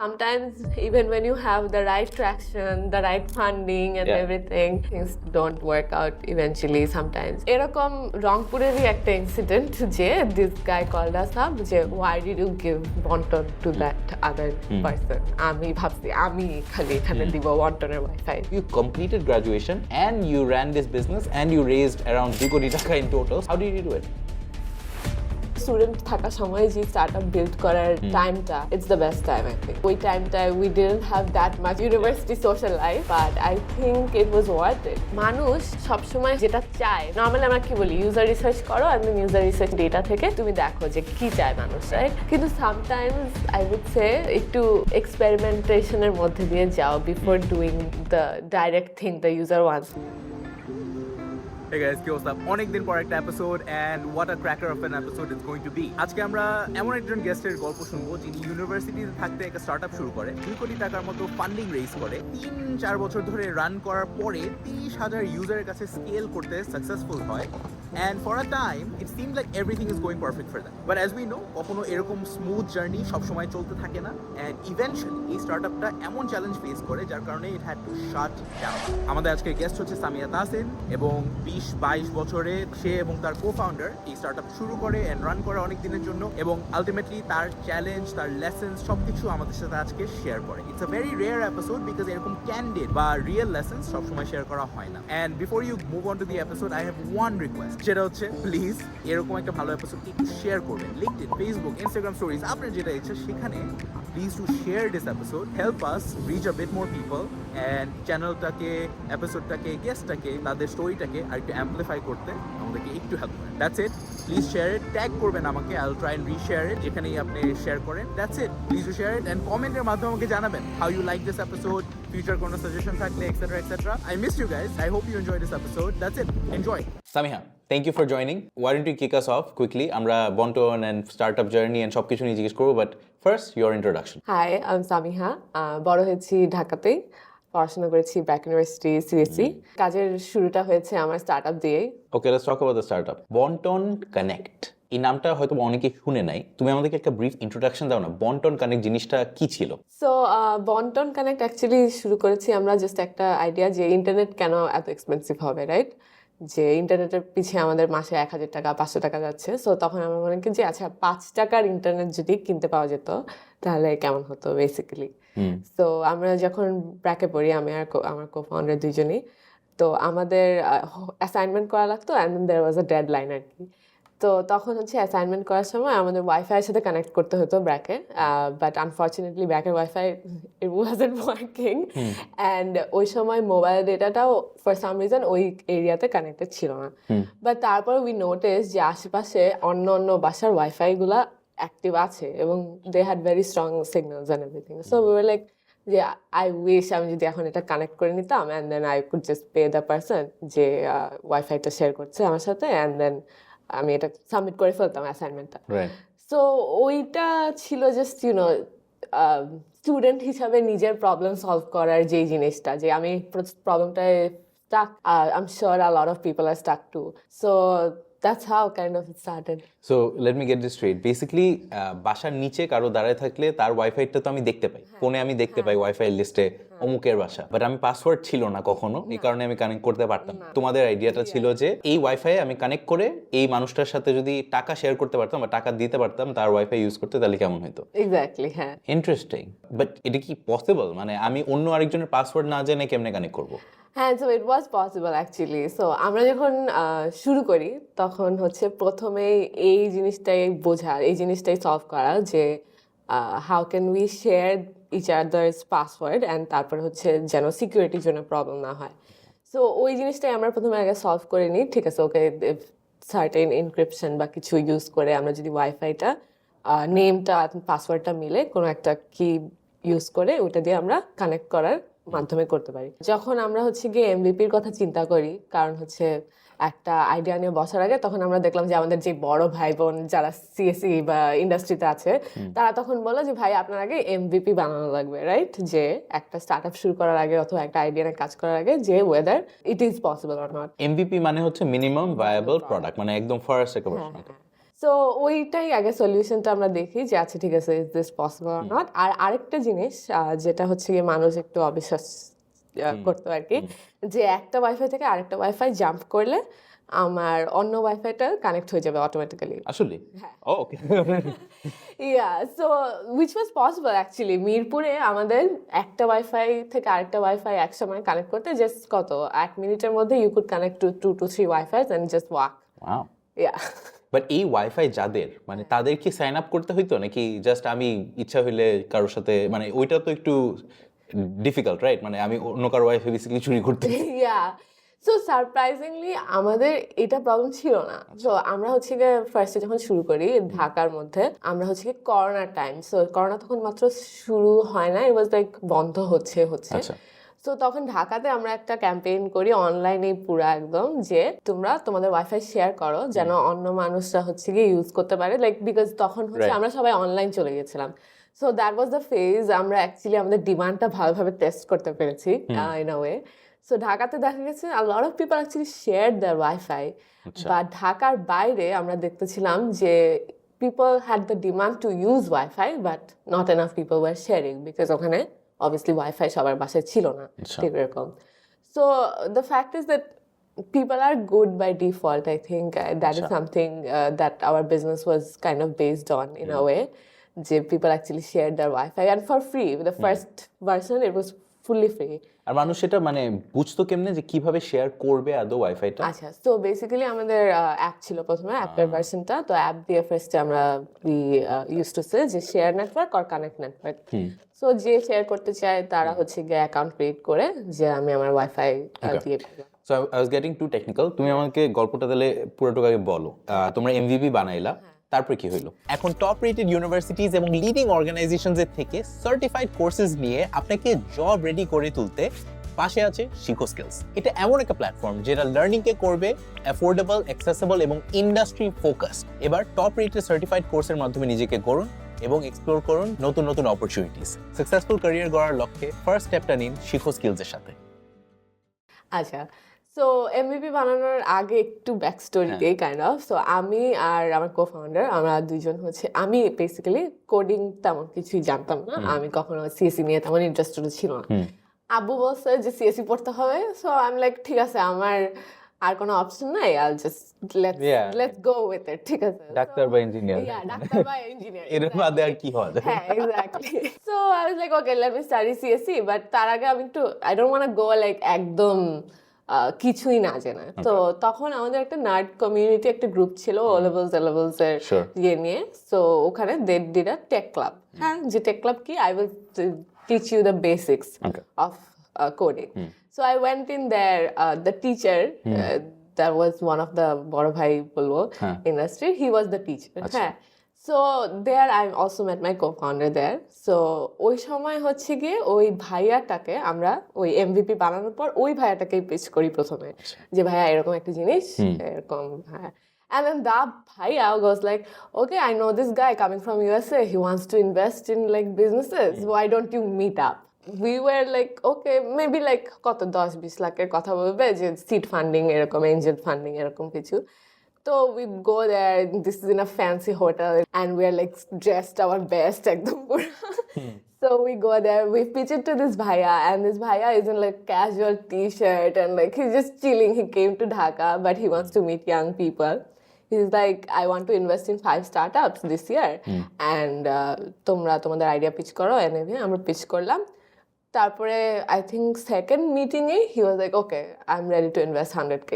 Sometimes even when you have the right traction, the right funding and everything, things don't work out eventually sometimes. এরকম রংপুরেরই একটা incident যে this guy called us up যে why did you give Bonton to that other person? আমি ভাবছি আমি খালি এখানে দিব বন্টনের wifi. You completed graduation and you ran this business and you raised around 2 crore টাকা in total. How did you do it? Student থাকার সময় যে স্টার্টআপ বিল্ড করার টাইমটা it's the best time I think ওই টাইমটায় we didn't have that much university social life but I think it was worth it মানুষ সবসময় যেটা চায় নর্মালি আমরা কি বলি ইউজার রিসার্চ করো আর ইউজার রিসার্চ ডেটা থেকে তুমি দেখো যে কি চায় মানুষ রাইট কিন্তু সামটাইমস আই উড সে একটু এক্সপেরিমেন্টেশনের মধ্যে দিয়ে যাও before doing the direct thing the user wants Hey guys, কি অবস্থা? অনেকদিন পর একটা episode and what a cracker of an episode it's going to be. আজকে আমরা এমন একজন গেস্টের গল্প শুনবো যিনি ইউনিভার্সিটিতে থাকতে একটা স্টার্টআপ শুরু করে 2 কোটি টাকার মতো ফান্ডিং রেজ করে 3-4 বছর ধরে রান করার পরে 30,000 ইউজারের কাছে স্কেল করতে সাকসেসফুল হয় and for a time it seemed like everything is going perfect for them but as we know কখনো এরকম স্মুথ জার্নি সব সময় চলতে থাকে না and eventually এই স্টার্টআপটা এমন চ্যালেঞ্জ ফেস করে যার কারণে it had to shut down আমাদের আজকের গেস্ট হচ্ছে সামিয়া তাহসিন এবং 20-22 বছরে সে এবং তার কো-ফাউন্ডার এই স্টার্টআপ শুরু করে এন্ড রান করে অনেক দিনের জন্য এবং আলটিমেটলি তার চ্যালেঞ্জ তার লেসন্স সবকিছু আমাদের সাথে আজকে শেয়ার করে it's a very rare episode because এরকম ক্যান্ডিড বা রিয়েল লেসন্স সবসময় শেয়ার করা হয় না and before you move on to the episode I have one request যেটা হচ্ছে প্লিজ এরকম একটা ভালো এপিসোড একটু শেয়ার করবেন লিঙ্কডইন ফেসবুক ইনস্টাগ্রাম স্টোরিজ আপনার যেটা ইচ্ছা সেখানে please to share this episode help us reach a bit more people and চ্যানেলটাকে এপিসোডটাকে গেস্টটাকে তাদের স্টোরিটাকে আর একটু অ্যাম্পলিফাই করতে আমাদেরকে একটু হেল্প করেন that's it please share it tag করবেন আমাকে I will try and reshare it যেখানেই আপনি শেয়ার করেন that's it please to share it and কমেন্টের মাধ্যমে আমাকে জানাবেন how you like this episode future কোনো সাজেশন থাকলে etcetera etcetera I miss you guys I hope you enjoy this episode that's it enjoy Samiha, thank you for joining. Why don't you kick us off quickly? আমরা Bonton and startup journey and সবকিছু নিয়ে জিজ্ঞেস করবো, but first your introduction. Hi, I'm Samiha. বড় হয়েছি ঢাকাতেই পড়াশোনা করেছি ব্র্যাক ইউনিভার্সিটি সিএসসি কাজের শুরুটা হয়েছে আমার স্টার্টআপ দিয়েই Okay, let's talk about the startup. Bonton Connect. এই নামটা হয়তো অনেকে শুনে নাই তুমি আমাদেরকে একটা ব্রিফ ইন্ট্রোডাকশন দাও না বন্টন কানেক্ট জিনিসটা কি ছিল সো বন্টন কানেক্ট অ্যাকচুয়ালি শুরু করেছি আমরা জাস্ট একটা আইডিয়া যে ইন্টারনেট কেন এত এক্সপেন্সিভ হবে রাইট যে ইন্টারনেটের পিছিয়ে আমাদের মাসে 1,000 টাকা 500 টাকা যাচ্ছে সো তখন আমরা মনে করি যে আচ্ছা 5 টাকার ইন্টারনেট যদি কিনতে পাওয়া যেত তাহলে কেমন হতো বেসিক্যালি সো আমরা যখন ব্র্যাকে পড়ি আমি আর আমার কো-ফাউন্ডার দুইজনই তো আমাদের অ্যাসাইনমেন্ট করা লাগতো and there was a deadline আর কি তো তখন হচ্ছে অ্যাসাইনমেন্ট করার সময় আমাদের ওয়াইফাইয়ের সাথে কানেক্ট করতে হতো ব্র্যাকে বাট আনফর্চুনেটলি ব্র্যাকের wifi it wasn't working and ওই সময় মোবাইল ডেটাটাও ফর সাম রিজন ওই এরিয়াতে কানেক্টেড ছিল না বাট তারপর উই নোটিস যে আশেপাশে অন্য অন্য বাসার ওয়াইফাইগুলা অ্যাক্টিভ আছে এবং they had very strong signals and everything so we were like যে আই উইশ আমি যদি এখন এটা কানেক্ট করে নিতাম and then I could just pay the person যে ওয়াইফাইটা শেয়ার করছে আমার সাথে অ্যান্ড দেন আমি এটা সাবমিট করে ফেলতাম অ্যাসাইনমেন্টটা সো ওইটা ছিল জাস্ট ইউনো স্টুডেন্ট হিসাবে নিজের প্রবলেম সলভ করার যেই জিনিসটা যে আমি প্রবলেমটায় stuck I am sure a lot of people are stuck too so that's how kind of it started. So let me get this straight. Basically, বাসার নিচে কারো দাঁড়ায় থাকলে তার ওয়াইফাইটা তো আমি দেখতে পাই ফোনে আমি দেখতে পাই ওয়াইফাই লিস্টে অমুকের বাসা বাট আমি পাসওয়ার্ড ছিল না কখনো এই কারণে আমি কানেক্ট করতে পারতাম তোমাদের আইডিয়াটা ছিল যে এই ওয়াইফাই আমি কানেক্ট করে এই মানুষটার সাথে যদি টাকা শেয়ার করতে পারতাম বা টাকা দিতে পারতাম তার ওয়াইফাই ইউজ করতে তাহলে কেমন হতো এক্স্যাক্টলি হ্যাঁ ইন্টারেস্টিং বাট এটা কি পসিবল মানে আমি অন্য আরেকজনের পাসওয়ার্ড না জেনে কেমনে কানেক্ট করবো হ্যাঁ so it was possible actually so আমরা যখন শুরু করি তখন হচ্ছে প্রথমেই এই জিনিসটাই বোঝা এই জিনিসটাই সলভ করা যে how can we share each others password and তারপর হচ্ছে যেন সিকিউরিটির জন্য প্রবলেম না হয় সো ওই জিনিসটাই আমরা প্রথমে আগে সলভ করে নিই ঠিক আছে ওকে সার্টেন এনক্রিপশন বা কিছু ইউজ করে আমরা যদি ওয়াইফাইটা নেমটা পাসওয়ার্ডটা মিলে কোনো একটা কি ইউজ করে ওইটা দিয়ে আমরা কানেক্ট করার মাধ্যমে করতে পারি যখন আমরা হচ্ছে গিয়ে এমভিপির কথা চিন্তা করি কারণ হচ্ছে একটা আইডিয়া নিয়ে বসার আগে তখন আমরা দেখলাম যে আমাদের যে বড় ভাই বোন যারা সিএসসি বা ইন্ডাস্ট্রিতে আছে তারা তখন বলে যে ভাই আপনার আগে এমভিপি বানানো লাগবে রাইট যে একটা স্টার্টআপ শুরু করার আগে অথবা একটা আইডিয়া নিয়ে কাজ করার আগে যে weather it is possible or not MVP মানে হচ্ছে মিনিমাম ভায়াবল প্রোডাক্ট মানে একদম ফার্স্ট একটা সো ওইটাই আগে সলিউশনটা আমরা দেখি যে আচ্ছা ঠিক আছে is this possible or not. আর আরেকটা জিনিস যেটা হচ্ছে গিয়ে মানুষ একটু অবিশ্বাস করতো আর কি, যে একটা ওয়াইফাই থেকে আরেকটা ওয়াইফাই জাম্প করলে আমার অন্য ওয়াইফাইটা কানেক্ট হয়ে যাবে অটোমেটিক্যালি। আসলে okay yeah so which was possible actually. মিরপুরে আমাদের একটা ওয়াইফাই থেকে আরেকটা ওয়াইফাই একসময় কানেক্ট করতে জাস্ট কত 1 মিনিটের মধ্যে you could connect to 2 to 3 wifis and just walk. Wow. Yeah but এই ওয়াইফাই যাদের মানে তাদের কি সাইন আপ করতে হইতো নাকি জাস্ট আমি ইচ্ছা হইলে কারোর সাথে, মানে ওইটা তো একটু ডিফিকাল্ট রাইট, মানে আমি অন্য কারো ওয়াইফাই বেসিক্যালি চুরি করতে ইয়া সো সারপ্রাইজিংলি আমাদের এটা প্রবলেম ছিল না। সো আমরা হচ্ছে গিয়ে ফার্স্টে যখন শুরু করি ঢাকার মধ্যে, আমরা হচ্ছে কি করোনার টাইম, সো করোনা তখন মাত্র শুরু হয় না, ইট ওয়াজ লাইক বন্ধ হচ্ছে। আচ্ছা সো তখন ঢাকাতে আমরা একটা ক্যাম্পেইন করি অনলাইনে পুরো একদম, যে তোমরা তোমাদের ওয়াইফাই শেয়ার করো যেন অন্য মানুষরা হচ্ছে গিয়ে ইউজ করতে পারে, লাইক বিকজ তখন হচ্ছে আমরা সবাই অনলাইন চলে গেছিলাম। So that was the phase আমরা অ্যাকচুয়ালি আমাদের ডিমান্ডটা ভালোভাবে টেস্ট করতে পেরেছি ইন আ ওয়ে। সো ঢাকাতে দেখা গেছে a lot of people actually shared their Wi-Fi, but ঢাকার বাইরে আমরা দেখতেছিলাম যে people had the demand to use Wi-Fi but not enough people were sharing because ওখানে obviously Wi-Fi সবার বাসায় ছিল না ঠিক এরকম। So the fact is that people are good by default. I think that is something that our business was kind of based on in a way, যে people actually shared their Wi-Fi and for free. The first version it was fully free. আর মানুষ সেটা মানে বুঝতো কেমনে যে কিভাবে share করবে আদৌ ওয়াইফাইটা? আচ্ছা তো বেসিক্যালি আমাদের অ্যাপ ছিল প্রথমে, অ্যাপের ভার্সনটা, তো অ্যাপ দিয়ে ফার্স্টে আমরা ইউজ টু সে যে শেয়ার নেটওয়ার্ক আর কানেক্ট নেটওয়ার্ক। সো যে শেয়ার করতে চায় তারা হচ্ছে গিয়ে অ্যাকাউন্ট ক্রিয়েট করে যে আমি আমার ওয়াইফাই দিয়ে দিলাম। So I was getting two technical, তুমি আমাকে গল্পটা তাহলে পুরোটুকু আগে বলো। তোমরা এমভিপি বানাইলা, তারপর কি হলো? এখন টপ রেটেড ইউনিভার্সিটিজ এবং লিডিং অর্গানাইজেশনসের থেকে সার্টিফাইড কোর্সেস নিয়ে আপনাকে জব রেডি করে তুলতে পাশে আছে শিখো স্কিলস। এটা এমন একটা প্ল্যাটফর্ম যেটা লার্নিং কে করবে অ্যাফোর্ডেবল, অ্যাক্সেসিবল এবং ইন্ডাস্ট্রি ফোকাসড। এবার টপ রেটেড সার্টিফাইড কোর্সের মাধ্যমে নিজেকে গড়ুন এবং এক্সপ্লোর করুন নতুন নতুন অপরচুনিটিস। সাকসেসফুল ক্যারিয়ার গড়ার লক্ষ্যে ফার্স্ট স্টেপটা নিন শিখো স্কিলসের সাথে। আচ্ছা সো এমভিপি বানানোর আগে একটু ব্যাক স্টোরি দিই কাইন্ড অফ। সো আমি আর আমার কো ফাউন্ডার আমরা দুইজন হচ্ছে, আমি বেসিক্যালি কোডিং তেমন কিছুই জানতাম না, আমি কখনো সিএসসি নিয়ে তেমন ইন্টারেস্টেড ছিল না। আব্বু বলছে যে সিএসসি পড়তে হবে, সো আই এম লাইক ঠিক আছে আমার আর কোনো অপশন নাই, I just let's go with it. ঠিক আছে ডাক্তার বা ইঞ্জিনিয়ার, ডাক্তার বা ইঞ্জিনিয়ার এর মধ্যে আর কি হয়? হ্যাঁ exactly. So I was like okay let me study CSC, but তার আগে আমি একটু I don't want to go like একদম কিছুই না জানা। তো তখন আমাদের একটা নার্ড কমিউনিটি একটা গ্রুপ ছিল ও লেভেলস এর ইয়ে নিয়ে। সো ওখানে they did a tech club. হ্যাঁ যে টেক ক্লাব কি, I will teach you the basics of coding. So I went in there, the teacher that was one of the বড় ভাই বলবো industry, he was the teacher. হ্যাঁ so there I also met my co-founder there. So ওই সময় হচ্ছে গিয়ে ওই ভাইয়াটাকে আমরা ওই এমভিপি বানানোর পর ওই ভাইয়াটাকেই পিচ করি প্রথমে, যে ভাইয়া এরকম একটা জিনিস এরকম। হ্যাঁ and then that bhaiya was like, okay, I know this guy coming from USA, he wants to invest in like businesses, why don't you meet up? We were like, okay, maybe like কত 10-20 লাখের কথা বলবে, যে seed funding এরকম, Angel funding এরকম কিছু। So we go there, this is in a fancy hotel and we're like dressed our best ekdom pura. So we go there, we pitch it to this bhaiya and this bhaiya is in like casual t-shirt and like he's just chilling. He came to Dhaka but he wants to meet young people. He's like, I want to invest in 5 startups this year and তোমরা তোমাদের idea pitch করো, এনে আমরা pitch করলাম। তারপরে I think second meeting A he was like, okay I am ready to invest 100K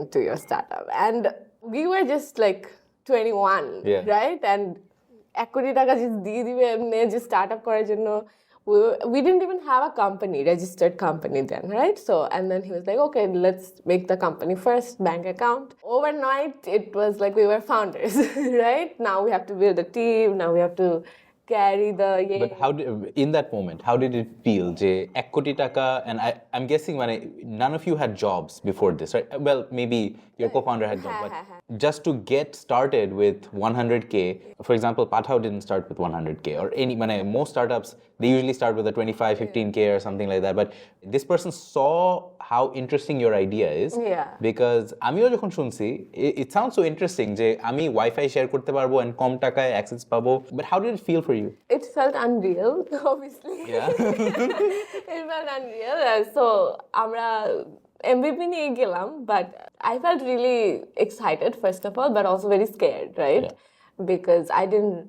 into your startup and we were just like 21 right and 1 কোটি টাকা just দিয়ে দিবে এমনি যে স্টার্টআপ করার জন্য। we didn't even have a company, registered company then, right? So and then he was like, okay, let's make the company first, bank account. Overnight it was like we were founders right? Now we have to build a team, now we have to carry the But how did, in that moment how did it feel যে 1 কোটি টাকা, and I'm guessing মানে none of you had jobs before this, right? Well maybe your co-founder had jobs, but just to get started with 100K, for example, Pathao didn't start with 100K or any, most startups, they usually start with a 25, 15K or something like that. But this person saw how interesting your idea is. Yeah. Because আমিও যখন শুনছি, it sounds so interesting যে আমি Wi-Fi share করতে পারবো and কম টাকায় access পাবো. But how did it feel for you? It felt unreal, obviously. Yeah. It felt unreal. So, আমরা MVP নিয়ে গেলাম, but I felt really excited, first of all, but also very scared, right? Because I didn't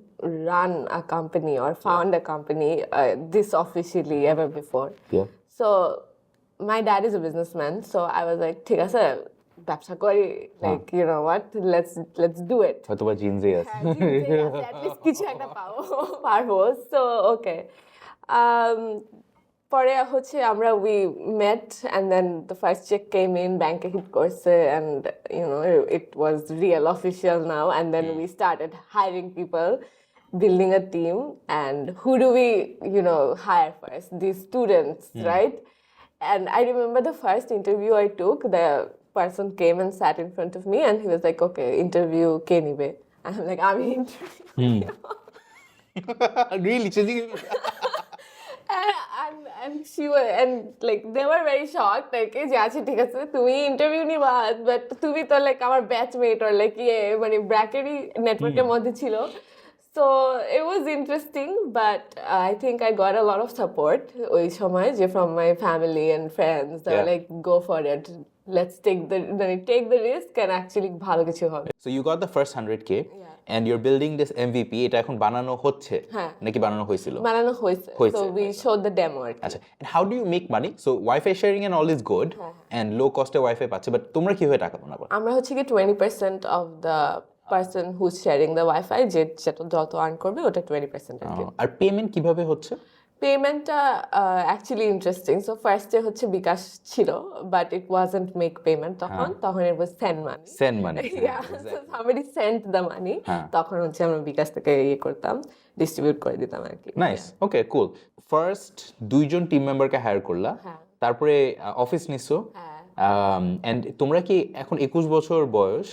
run a company or found a company this officially ever before. Yeah. So, my dad is a businessman, so I was like, ঠিক আছে, ব্যবসা করি, like, you know what, let's do it. হয়তোবা জিনসে আছে। At least কিছু একটা পারবো, so okay. পরে হচ্ছে আমরা we met and then the first check came in, bank hit করছে, and you know it was real official now, and then we started hiring people, building a team. And who do we hire first? These students, right? And I remember the first interview I took, the person came and sat in front of me and he was like, okay, interview ke nibe? And I'm like, I'm interview. Really? And she was, and like they were very shocked, like যে আচ্ছা ঠিক আছে তুমি interview নিবা, but তুমি তো like আমার batchmate or like ব্র্যাকেটই নেটওয়ার্কের মধ্যে ছিল. So it was interesting, but I think I got a lot of support ওই সময় যে from my family and friends. They were like, go for it, let's take the risk and actually ভালো কিছু হবে. So you got the first 100K. And you're building this MVP, এটা এখন বানানো হচ্ছে নাকি বানানো হয়েছিল? বানানো হয়েছে. So we showed the demo. আচ্ছা, and how do you make money? So Wi-Fi sharing and all is good and low cost A Wi-Fi পাচ্ছে, but তোমরা কিভাবে টাকা বানাবো? আমরা হচ্ছে কি 20% of the person who's sharing the Wi-Fi যেটা যত আর্ন করবে ওটা 20% আর কি. আর পেমেন্ট কিভাবে হচ্ছে? পেমেন্টটা actually interesting. So first এ হচ্ছে বিকাশ ছিল, but it wasn't make payment তখন it was send money. Send money. Yeah, so somebody sent the money. তখন হচ্ছে আমরা বিকাশ থেকে করতাম, ডিস্ট্রিবিউট করে দিতাম আর কি. নাইস, ওকে, কুল. ফার্স্ট দুইজন টিম মেম্বারকে হায়ার করলা, তারপরে অফিস নিছো, এন্ড তোমরা কি এখন 21 বছর বয়স,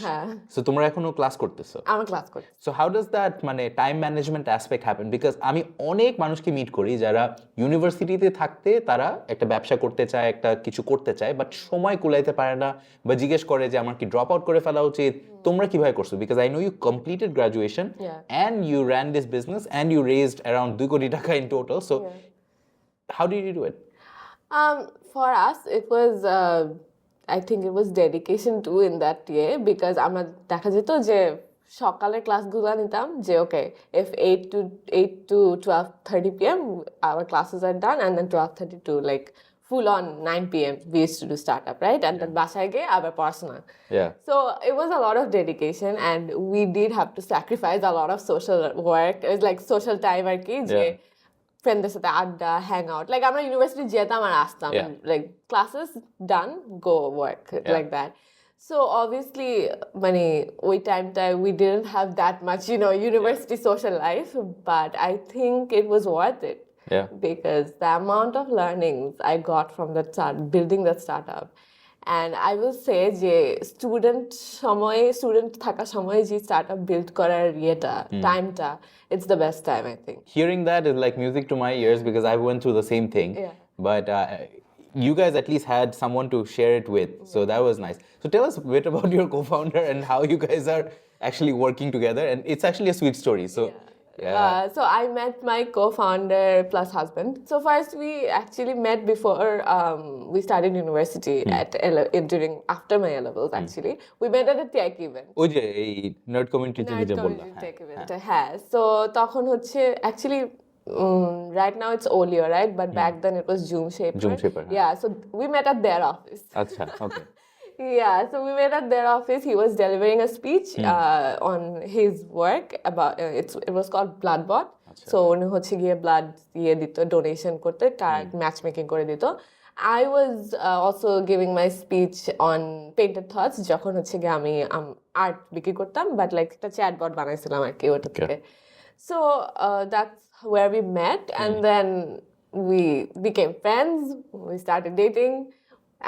সো তোমরা এখনো ক্লাস করতেছো? আমরা ক্লাস করি. So how does that time management aspect happen? Because আমি অনেক মানুষকে মিট করি যারা ইউনিভার্সিটিতে থাকতে তারা একটা ব্যবসা করতে চায়, একটা কিছু করতে চায়, বাট সময় কুলাইতে পারে না, বা জিজ্ঞেস করে যে আমার কি ড্রপ আউট করে ফেলা উচিত। তোমরা কিভাবে করছো? Because I know you completed graduation and you ran this business and you raised around 2 crore taka in total, so how did you do it? For us it was I think it was dedication too in that year, because আমরা দেখা যেত যে সকালের ক্লাসগুলো নিতাম যে okay, if 8 to 12:30 p.m. our classes are done, and then 12:30 to like full on 9 p.m. we used to do startup, right? And then বাসায় গিয়ে আবার পড়াশোনা. So it was a lot of dedication, and we did have to sacrifice a lot of social work. It was like social time আর কি, যে ফ্রেন্ডদের সাথে আড্ডা, hang out, like আমরা ইউনিভার্সিটি যেতাম আর আসতাম, like classes done, go work, like that. So obviously ওই টাইমটা we didn't have that much university social life, but I think it was worth it, because the amount of learnings I got from building that startup. And I will say যে student থাকা সময়ে যে startup build করার টাইমটা, it's the best time, I think. Hearing that is like music to my ears, because I went through the same thing. But you guys at least had someone to share it with, so that was nice. So tell us a bit about your co-founder and how you guys are actually working together, and it's actually a sweet story. So so I met my co-founder plus husband. So first we actually met before we started university after my A-levels actually. We met at a tech event. ওই যে এই nerd community থেকে যে বললাম, tech event. So তখন হচ্ছে actually right now it's Olio, right? But back then it was Zoom Shaper. Yeah, so we met at their office. আচ্ছা, okay. Yeah, so we met at their office. He was delivering a speech on his work about it was called Bloodbot. So উনি হচ্ছে গিয়ে blood দিত, donation করতে, match making করে দিত. I was also giving my speech on painted thoughts যখন হচ্ছে গিয়ে আমি আর্ট বিক্রি করতাম, বাট লাইক একটা চ্যাটবট বানাইছিলাম আর কি ওটা থেকে. So that's where we met, and then we became friends, we started dating.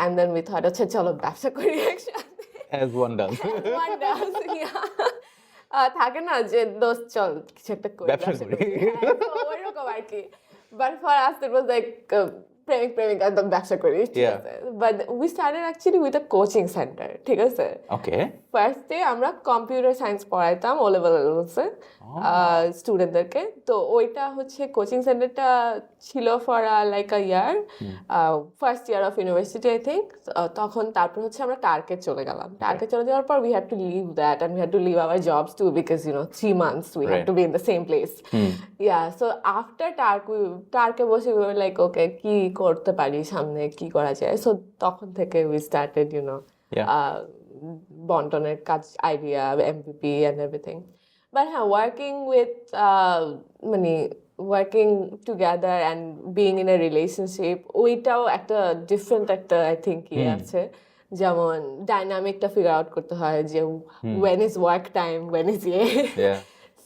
And then we thought, আচ্ছা চলো ব্যবসা করি একসাথে. as one does. One does, yeah. থাকে না যে দোস্ত চল কিছু একটা করি ব্যবসা করি। হ্যাঁ, so ওইরকম আর কি but for us it was like প্রেমিক প্রেমিকা একদম ব্যবসা করি ঠিক Yeah. আছে but we started actually with a coaching center ঠিক আছে Okay. ফার্স্টে আমরা কম্পিউটার সায়েন্স পড়াইতাম ও লেভেলসে স্টুডেন্টদেরকে তো ওইটা হচ্ছে কোচিং সেন্টারটা ছিল for like a year first year of university I think তখন তারপর হচ্ছে আমরা টার্কে চলে গেলাম টার্কে চলে যাওয়ার পর we had to leave that and we had to leave our jobs too because 3 months we had Right. to be in the same place yeah so after টার্কে বসে we were like okay কি করতে পারি সামনে কি করা যায় so তখন থেকে we started Yeah. Bontoner কাজ idea MVP and everything but working with working together and being in a relationship ওইটাও একটা different একটা I think আছে যেমন ডাইনামিকটা ফিগার আউট করতে হয় যে when is work time when is Yeah.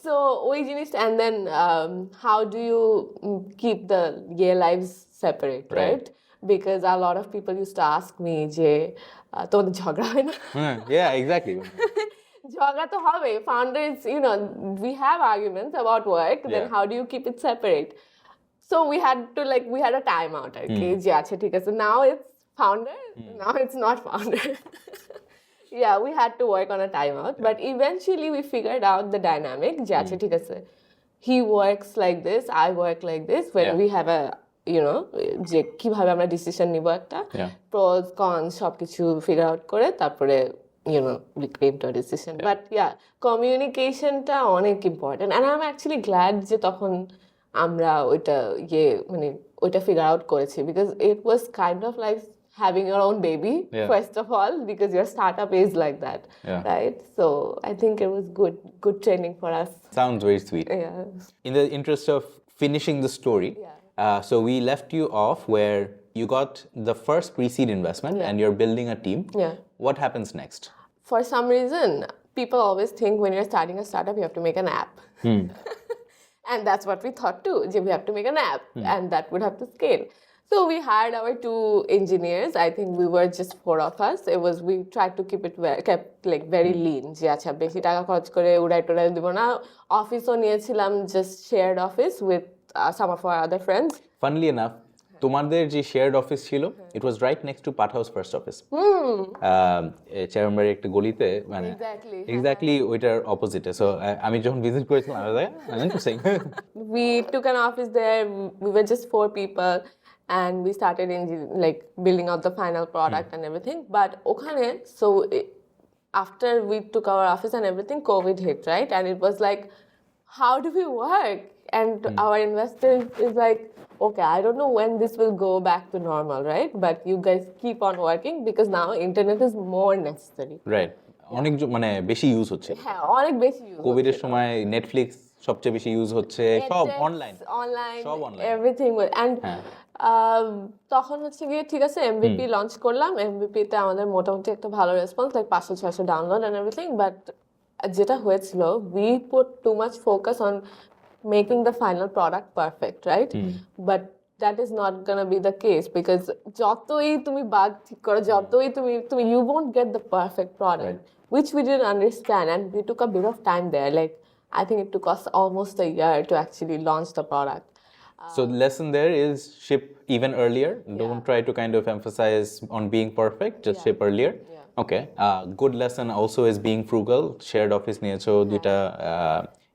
so ওই জিনিসটা and then how do you keep the lives separate right because a lot of people used to ask me যে তোমাদের ঝগড়া হয় না Yeah, exactly. ঝগড়া তো হবে founders we have arguments about work then Yeah. how do you keep it separate so we had a time out আর কি যে আচ্ছা ঠিক আছে now it's founder now it's not founder yeah we had to work on a timeout but eventually we figured out the dynamic যে আচ্ছা ঠিক আছে he works like this I work like this when Yeah. we have a যে কিভাবে আমরা decision নিব একটা Yeah. pros cons সবকিছু ফিগার আউট করে তারপরে we came to a decision but yeah communicationটা অনেক important and I'm actually glad যে তখন আমরা ওইটা ওইটা ফিগার আউট করেছি because it was kind of like having your own baby Yeah. first of all because your startup is like that Yeah. right so I think it was good training for us Sounds very sweet. yeah In the interest of finishing the story, so we left you off where you got the first pre-seed investment and you're building a team. Yeah. What happens next? for some reason people always think when you're starting a startup you have to make an app and that's what we thought too we have to make an app and that would have to scale so we hired our 2 engineers I think we were just 4 of us we tried to keep it kept like very lean যে আচ্ছা বেশি টাকা খরচ করে উড়াই টুড়াই দিব না অফিসও নিয়েছিলাম just shared office with some of our other friends Funnily enough, তোমাদের যে shared office ছিল, it was right next to Pathaus first office. চেয়ারম্যানের একটা গলিতে মানে exactly ওইটার opposite. So আমি যখন visit করেছিলাম I was like, interesting. we took an office there we were just 4 people and we started building out the final product and everything but okhane after we took our office and everything COVID hit right and it was like how do we work and our investor is like okay I don't know when this will go back to normal right but you guys keep on working because now internet is more necessary Right. অনেক মানে বেশি use হচ্ছে হ্যাঁ অনেক বেশি use Covid এর সময় Netflix সবচেয়ে বেশি ইউজ হচ্ছে সব অনলাইন সব online. এভরিথিং and তখন হচ্ছে গিয়ে ঠিক আছে এমভিপি লঞ্চ করলাম এমভিপি তে আমাদের মোটামুটি একটা ভালো response like 500-600 download and everything but যেটা হয়েছিল we put too much focus on making the final product perfect right but that is not gonna be the case because যতই তুমি বাগ ঠিক করো যতই তুমি you won't get the perfect product which we didn't understand and we took a bit of time there like I think it took us almost a year to actually launch the product So the lesson there is ship even earlier. Don't try to kind of emphasize on being perfect. Just ship earlier. Okay. Good lesson also is being frugal. Shared office niyecho, duita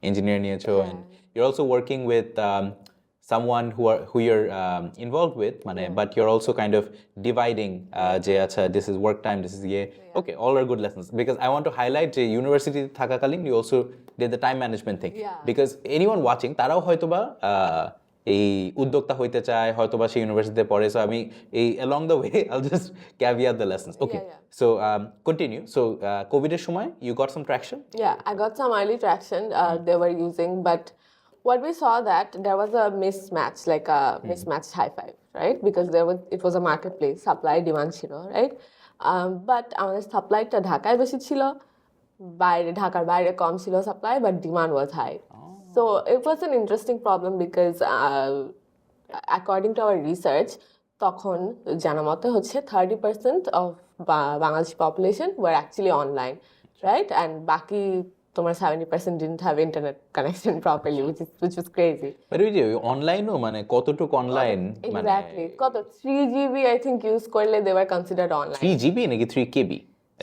engineer niyecho, and you're also working with someone who you're involved with, but you're also kind of dividing. Je acha, this is work time. This is Okay, all are good lessons because I want to highlight the university thakakalin. You also did the time management thing because anyone watching, tarao hoyto ba. এই উদ্যোক্তা হইতে চায় হয়তো বা সেই ইউনিভার্সিটিতে পড়ে so আমি এই along the way I'll just caveat the lessons okay so continue so COVID এর সময় you got some traction I got some early traction they were using but what we saw that there was a mismatch like a mismatched high five right because it was a marketplace supply demand ছিল right but আমাদের সাপ্লাইটা ঢাকায় বেশি ছিল ঢাকার বাইরে কম ছিল supply but demand was high So it was an interesting problem because according to our research, তখন জানা মতে হচ্ছে 30% of Bangladesh population were actually online, right? And বাকি তোমার 70% didn't have internet connection properly, which was crazy. But ওই যে অনলাইনও মানে কতটুকু অনলাইন, মানে Exactly. কত 3 GB I think ইউজ করলে they were considered online. 3 GB নাকি 3 KB?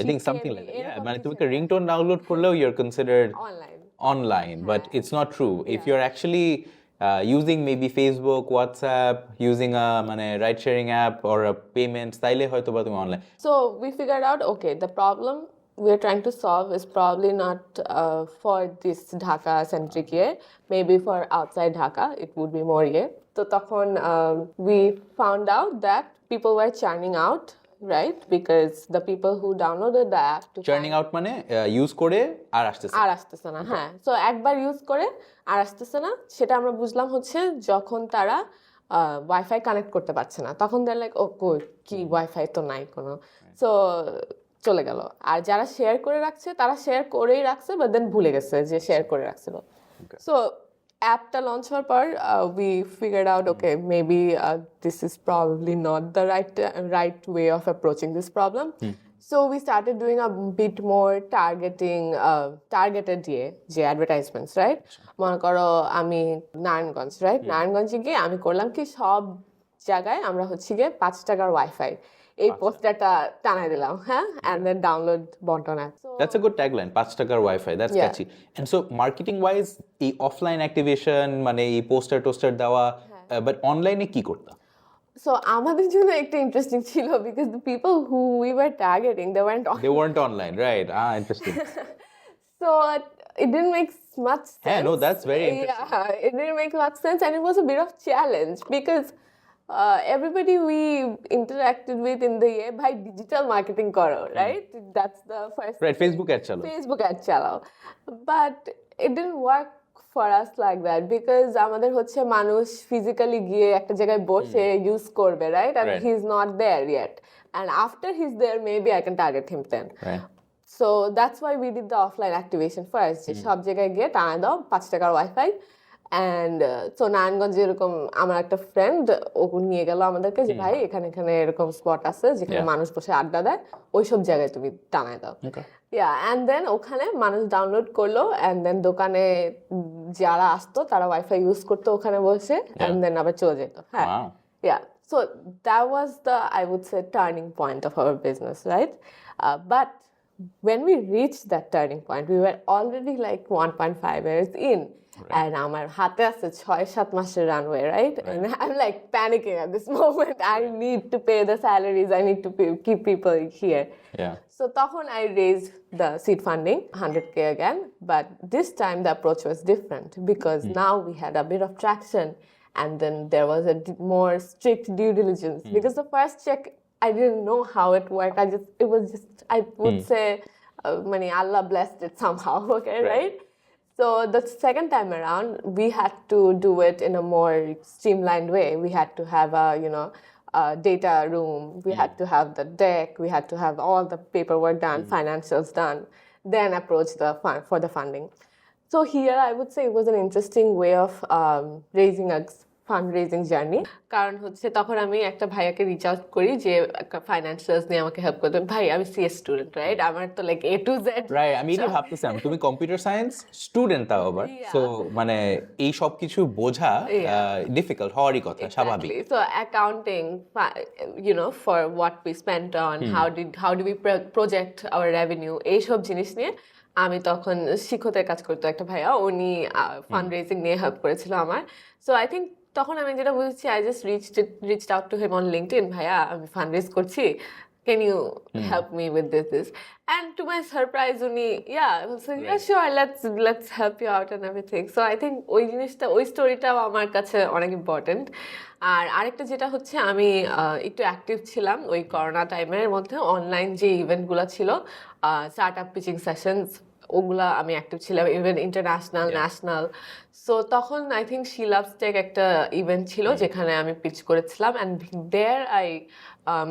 I think something 3 like KB, that. Yeah, এরকম মানে কিছু তুমি একটা ringtone download করলেও you're considered Online. online, but it's not true. If Yeah. you're actually using maybe Facebook, WhatsApp, using a মানে ride sharing app or a payment, তাইলে হয়তো বা তুমি online. So we figured out, okay, the problem we're trying to solve is probably not for this Dhaka centric year, maybe for outside Dhaka, it would be more year. So তখন we found out that people were churning out, right? Because the people who downloaded the app to Churning out মানে use করে আর আসতেছে। আর আসতেছে না, হ্যাঁ। So একবার use করে আর আসতেছে না, সেটা আমরা বুঝলাম হচ্ছে যখন তারা ওয়াইফাই কানেক্ট করতে পারছে না, তখন দেয়ার লাইক ও কি ওয়াইফাই তো নাই কোনো, সো চলে গেল। আর যারা শেয়ার করে রাখছে তারা শেয়ার করেই রাখছে, বাট দেন ভুলে গেছে যে শেয়ার করে রাখছিল। সো অ্যাপটা লঞ্চ হওয়ার পর we figured out, okay, maybe this is probably not the right way of approaching this problem. So we started doing a bit more targeted যে advertisements, right? মনে করো আমি নারায়ণগঞ্জ, রাইট? নারায়ণগঞ্জে গিয়ে আমি করলাম কি সব জায়গায় আমরা হচ্ছে গিয়ে 5 টাকার ওয়াইফাই এই পোস্টারটা টানাই দিলাম, হ্যাঁ, and then download Bonton app. That's a good tagline, 5 টাকার wifi, that's Yeah. catchy. And so marketing wise এই অফলাইন অ্যাক্টিভেশন মানে এই পোস্টার দেওয়া, বাট অনলাইনে কি করতা? So আমাদের জন্য একটা ইন্টারেস্টিং ছিল, because the people who we were targeting, they weren't online, right? Interesting. so it didn't make much sense. Yeah, no, that's very interesting. Yeah, it didn't make much sense, and it was a bit of challenge because everybody we interacted with in the year by digital marketing karo, right? That's the first Right, Facebook ad chalo. Facebook ad chalao, but it didn't work for us like that because আমাদের হচ্ছে মানুষ physically গিয়ে একটা জায়গায় বসে use করবে, right? And Right. he's not there yet, and after he's there maybe I can target him then. Right. So that's why we did the offline activation first. যে সব জায়গায় গিয়ে টানা দাও 5 টাকার ওয়াইফাই, অ্যান্ড সো নারায়ণগঞ্জে এরকম আমার একটা ফ্রেন্ড ও নিয়ে গেল আমাদেরকে যে ভাই এখানে এরকম স্পট আছে যেখানে মানুষ বসে আড্ডা দেয়, ওইসব জায়গায় তুমি টানায় দাও। অ্যান্ড দেন ওখানে মানুষ ডাউনলোড করলো, অ্যান্ড দেন দোকানে যারা আসতো তারা ওয়াইফাই ইউজ করতো ওখানে বসে, অ্যান্ড দেন আবার চলে যেত। হ্যাঁ, so that was the, I would say, turning point of our business, right? But when we reached that turning point, we were already like 1.5 years in. And আমার হাতে আছে 6-7 মাসের runway, right? And I'm like panicking at this moment. I need to pay the salaries. I need to keep people here. Yeah. So তখন I raised the seed funding, 100K again. But this time the approach was different because now we had a bit of traction, and then there was a more strict due diligence. Because the first check, I didn't know how it worked. It was just, I would say, Allah blessed it somehow, okay, right? So the second time around, we had to do it in a more streamlined way. We had to have a data room. We had to have the deck. We had to have all the paperwork done, financials done, then approach the for the funding. So here, I would say it was an interesting way of raising a fundraising journey. কারণ হচ্ছে তখন আমি একটা ভাইয়াকে reach out করি যে financials নিয়ে আমাকে হেল্প করতে। ভাই আমি সিএস স্টুডেন্ট, রাইট? আমার তো like A to Z, right. আমি এটা ভাবতেছিলাম তুমি কম্পিউটার সায়েন্স স্টুডেন্ট তাও আবার, সো মানে এই সব কিছু বোঝা ডিফিকাল্ট হওয়ারই কথা, স্বাভাবিক। So accounting, for what we spent on, how do we project our revenue, এইসব জিনিস নিয়ে আমি তখন শিক্ষতের কাজ করতো একটা ভাইয়া, উনি ফান্ড রেজিং নিয়ে হেল্প করেছিল আমার। সো আই থিঙ্ক তখন আমি যেটা বুঝেছি, I just reached out to him on LinkedIn, ভাইয়া আমি ফান্ড রেজ করছি, can you help me with this? And to my surprise, uni, sure, let's help you out and everything. So I think ওই স্টোরিটাও আমার কাছে অনেক important. আর আরেকটা যেটা হচ্ছে, আমি একটু অ্যাক্টিভ ছিলাম ওই করোনা টাইমের মধ্যে, অনলাইন যে ইভেন্টগুলো ছিল, স্টার্ট আপ পিচিং সেশনস, ওগুলা আমি অ্যাক্টিভ ছিলাম, ইভেন ইন্টারন্যাশনাল, ন্যাশনাল। সো তখন I think she loves tech একটা ইভেন্ট ছিল যেখানে আমি পিচ করেছিলাম, and there I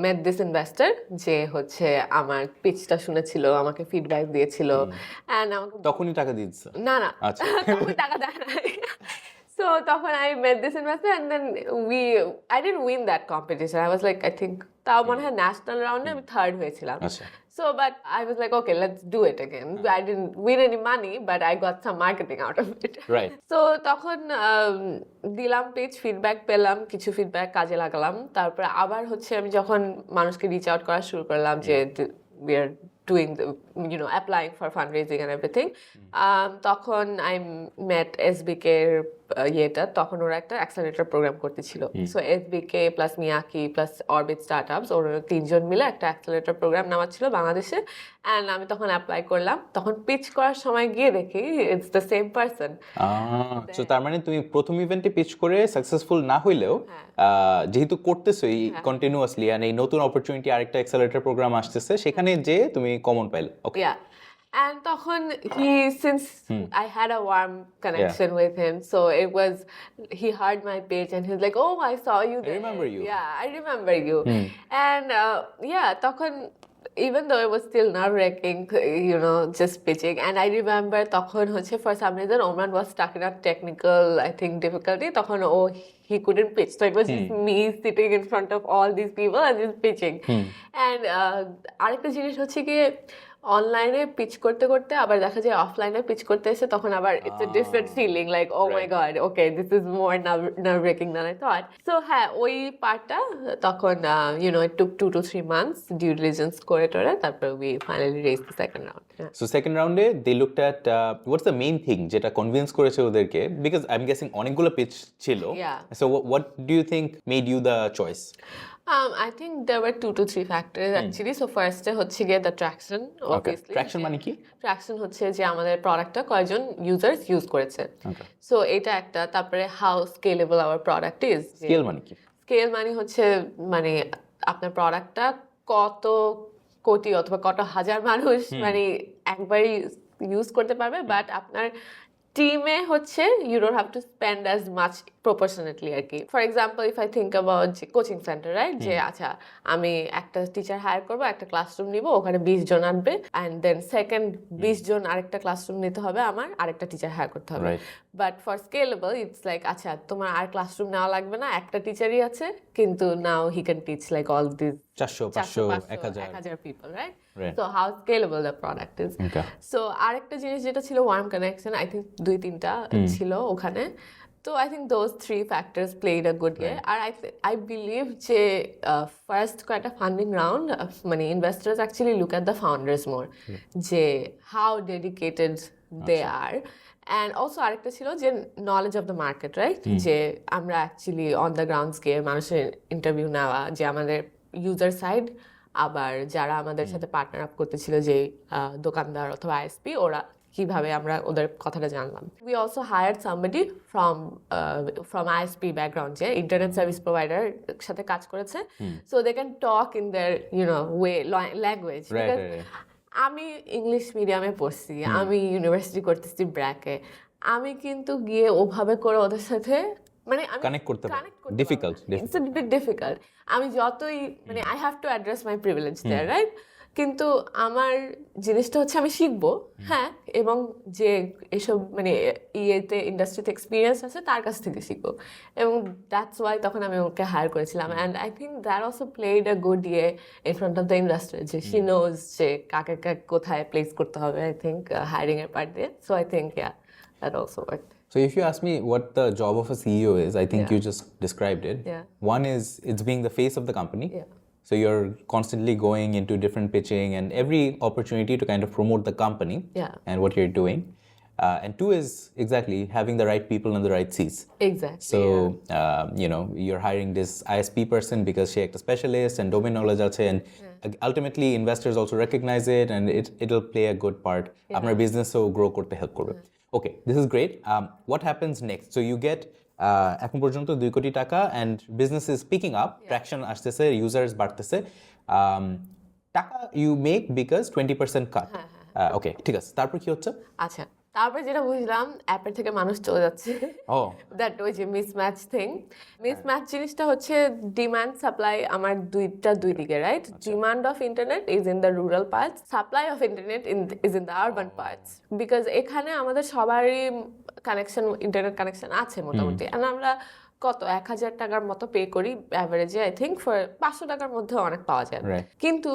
met this investor যে হচ্ছে আমার পিচটা শুনেছিল, আমাকে ফিডব্যাক দিয়েছিল, অ্যান্ড আমাকে তখনই টাকা দিয়েছে? না তখন টাকা দেয় নাই। সো So তখন I met this investor and then I didn't win that competition. I was like, I think তাও মনে হয় ন্যাশনাল রাউন্ডে আমি থার্ড হয়েছিলাম। আচ্ছা So, but I was like, okay, let's do it again. I didn't win any money, but I got some marketing out of it. Right. So, তখন দিলাম page, feedback পেলাম, কিছু ফিডব্যাক কাজে লাগালাম। তারপরে আবার হচ্ছে আমি যখন মানুষকে রিচ আউট করা শুরু করলাম যে we are doing the, applying for fundraising and everything. তখন I met SBK এর ইয়েটা, তখন ওরা একটা অ্যাক্সেলারেটর প্রোগ্রাম করতেছিল। সো SBK প্লাস মিয়াকি প্লাস অরবিট স্টার্টআপস, ওরা তিনজন মিলে একটা অ্যাক্সেলারেটর প্রোগ্রাম নেওয়া ছিল বাংলাদেশে। অ্যান্ড আমি তখন অ্যাপ্লাই করলাম। তখন পিচ করার সময় গিয়ে দেখি it's the same person. So তার মানে তুমি প্রথম ইভেন্টে পিচ করে সাকসেসফুল না হইলেও যেহেতু করতেছোই কন্টিনিউয়াসলি এন্ড এই নতুন অপরচুনিটি আরেকটা অ্যাক্সেলারেটর প্রোগ্রাম আসতেছে, সেখানে যে তুমি কমন পাইলে। ওকে। And তখন since I had a warm connection with him, so he heard my page and he was like, oh, I saw you there. I remember you. Yeah, I remember you. And তখন even though it was still nerve-wracking, just pitching. And I remember তখন হচ্ছে for some reason Omran was stuck in a technical, I think, difficulty. তখন he couldn't pitch. So it was just me sitting in front of all these people and just pitching. And আরেকটা জিনিস হচ্ছে কি, অনলাইনে pitch করতে করতে আবার দেখা যায় অফলাইনে পিচ করতে এসে তখন আবার it's a different feeling, like oh my God, okay this is more nerve breaking than I thought. So হ্যাঁ, ওই পার্টটা তখন it took 2 to 3 months due diligence করে টোরে, তারপর we finally raise the second round. So second রাউন্ডে they looked at what's the main thing যেটা convince করেছে ওদেরকে, বিকজ আই এম গেসিং অনেকগুলো পিচ ছিল। So what do you think made you the choice? I think there were 2 to 3 factors actually. So first হচ্ছে গিয়ে the traction, obviously. Traction মানে কি? Traction হচ্ছে যে আমাদের প্রোডাক্টটা কয়জন ইউজার্স ইউজ করেছে। সো এটা একটা। তারপরে how scalable our product is. Scale মানে কি? স্কেল মানে হচ্ছে মানে আপনার প্রোডাক্টটা কত কোটি অথবা কত হাজার মানুষ মানে একবারই ইউজ করতে পারবে, বাট আপনার টিমে হচ্ছে you don't have to spend as much proportionately আর কি। For example if I think about coaching centre, right, যে আচ্ছা আমি একটা টিচার হায়ার করবো, একটা ক্লাসরুম নিব, ওখানে 20 জন আসবে, অ্যান্ড দেন সেকেন্ড 20 জন আরেকটা ক্লাসরুম নিতে হবে, আমার আরেকটা টিচার হায়ার করতে হবে। But for scalable it's like আচ্ছা তোমার আর ক্লাসরুম নেওয়া লাগবে না, একটা টিচারই আছে, কিন্তু now he can teach like all this 400 500 1000 people, right? So how scalable the product is. So আরেকটা জিনিস যেটা ছিল ওয়ার্ম কানেকশন, আই থিঙ্ক 2-3টা ছিল ওখানে। So I think those 3 factors played a good role. And I believe যে first কয়েকটা funding round মানে investors actually look at the founders more, যে how dedicated they are. And also আরেকটা ছিল যে knowledge of the market, right? যে আমরা actually on the grounds গিয়ে মানুষের ইন্টারভিউ নেওয়া, যে আমাদের ইউজার সাইড আবার যারা আমাদের সাথে পার্টনার আপ করতেছিল, যে দোকানদার অথবা আইএসপি, ওরা কিভাবে আমরা ওদের কথাটা জানলাম। We also hired somebody from ISP background, যে ইন্টারনেট সার্ভিস প্রোভাইডার সাথে কাজ করেছে, so they can talk in their way language. আমি ইংলিশ মিডিয়ামে পড়ছি, আমি ইউনিভার্সিটি করতেছি ব্র্যাকে, আমি কিন্তু গিয়ে ওভাবে করে ওদের সাথে মানে কানেক্ট করতে difficult, it's a bit difficult. আমি যতই মানে I have to address my privilege there, right, কিন্তু আমার জিনিসটা হচ্ছে আমি শিখবো, হ্যাঁ, এবং যে এসব মানে ইয়েতে ইন্ডাস্ট্রিতে এক্সপিরিয়েন্স আছে তার কাছ থেকে শিখবো, এবং দ্যাটস ওয়াই তখন আমি ওকে হায়ার করেছিলাম। And I think that also played a good ইয়ে in front of the industry, যে শি নোজ যে কাকে কোথায় প্লেস করতে হবে, আই থিঙ্ক হায়ারিং এর পার্ট দিয়ে। So I think that also worked. So if you ask me what the job of a CEO is, I think you just described it. One is it's being the face of the company. So you're constantly going into different pitching and every opportunity to kind of promote the company and what you're doing. And 2 is exactly having the right people in the right seats. Exactly. So you're hiring this ISP person because she is a specialist and domain knowledge ache, and ultimately investors also recognize it, and it'll play a good part. Apnar business so grow korte help korbe. Okay, this is great. What happens next? So you get এখন পর্যন্ত 2 কোটি টাকা and business is picking up, traction আসতেছে, users বাড়তেছে, টাকা you make because 20% cut. Okay, ঠিক আছে, তারপর কি হচ্ছে? আচ্ছা, তারপরে যেটা বুঝলাম অ্যাপের থেকে মানুষ চলে যাচ্ছে ও দ্যাট ওই যে মিসম্যাচ থিং মিসম্যাচ জিনিসটা হচ্ছে ডিমান্ড সাপ্লাই আমার দুই দিকে right demand of internet is in the rural parts supply of internet is in the urban parts because এখানে আমাদের সবারই কানেকশন ইন্টারনেট কানেকশন আছে মোটামুটি আর আমরা কত 1,000 টাকার মতো পে করি অ্যাভারেজে আই থিঙ্ক ফর 500 টাকার মধ্যে অনেক পাওয়া যায় Right. কিন্তু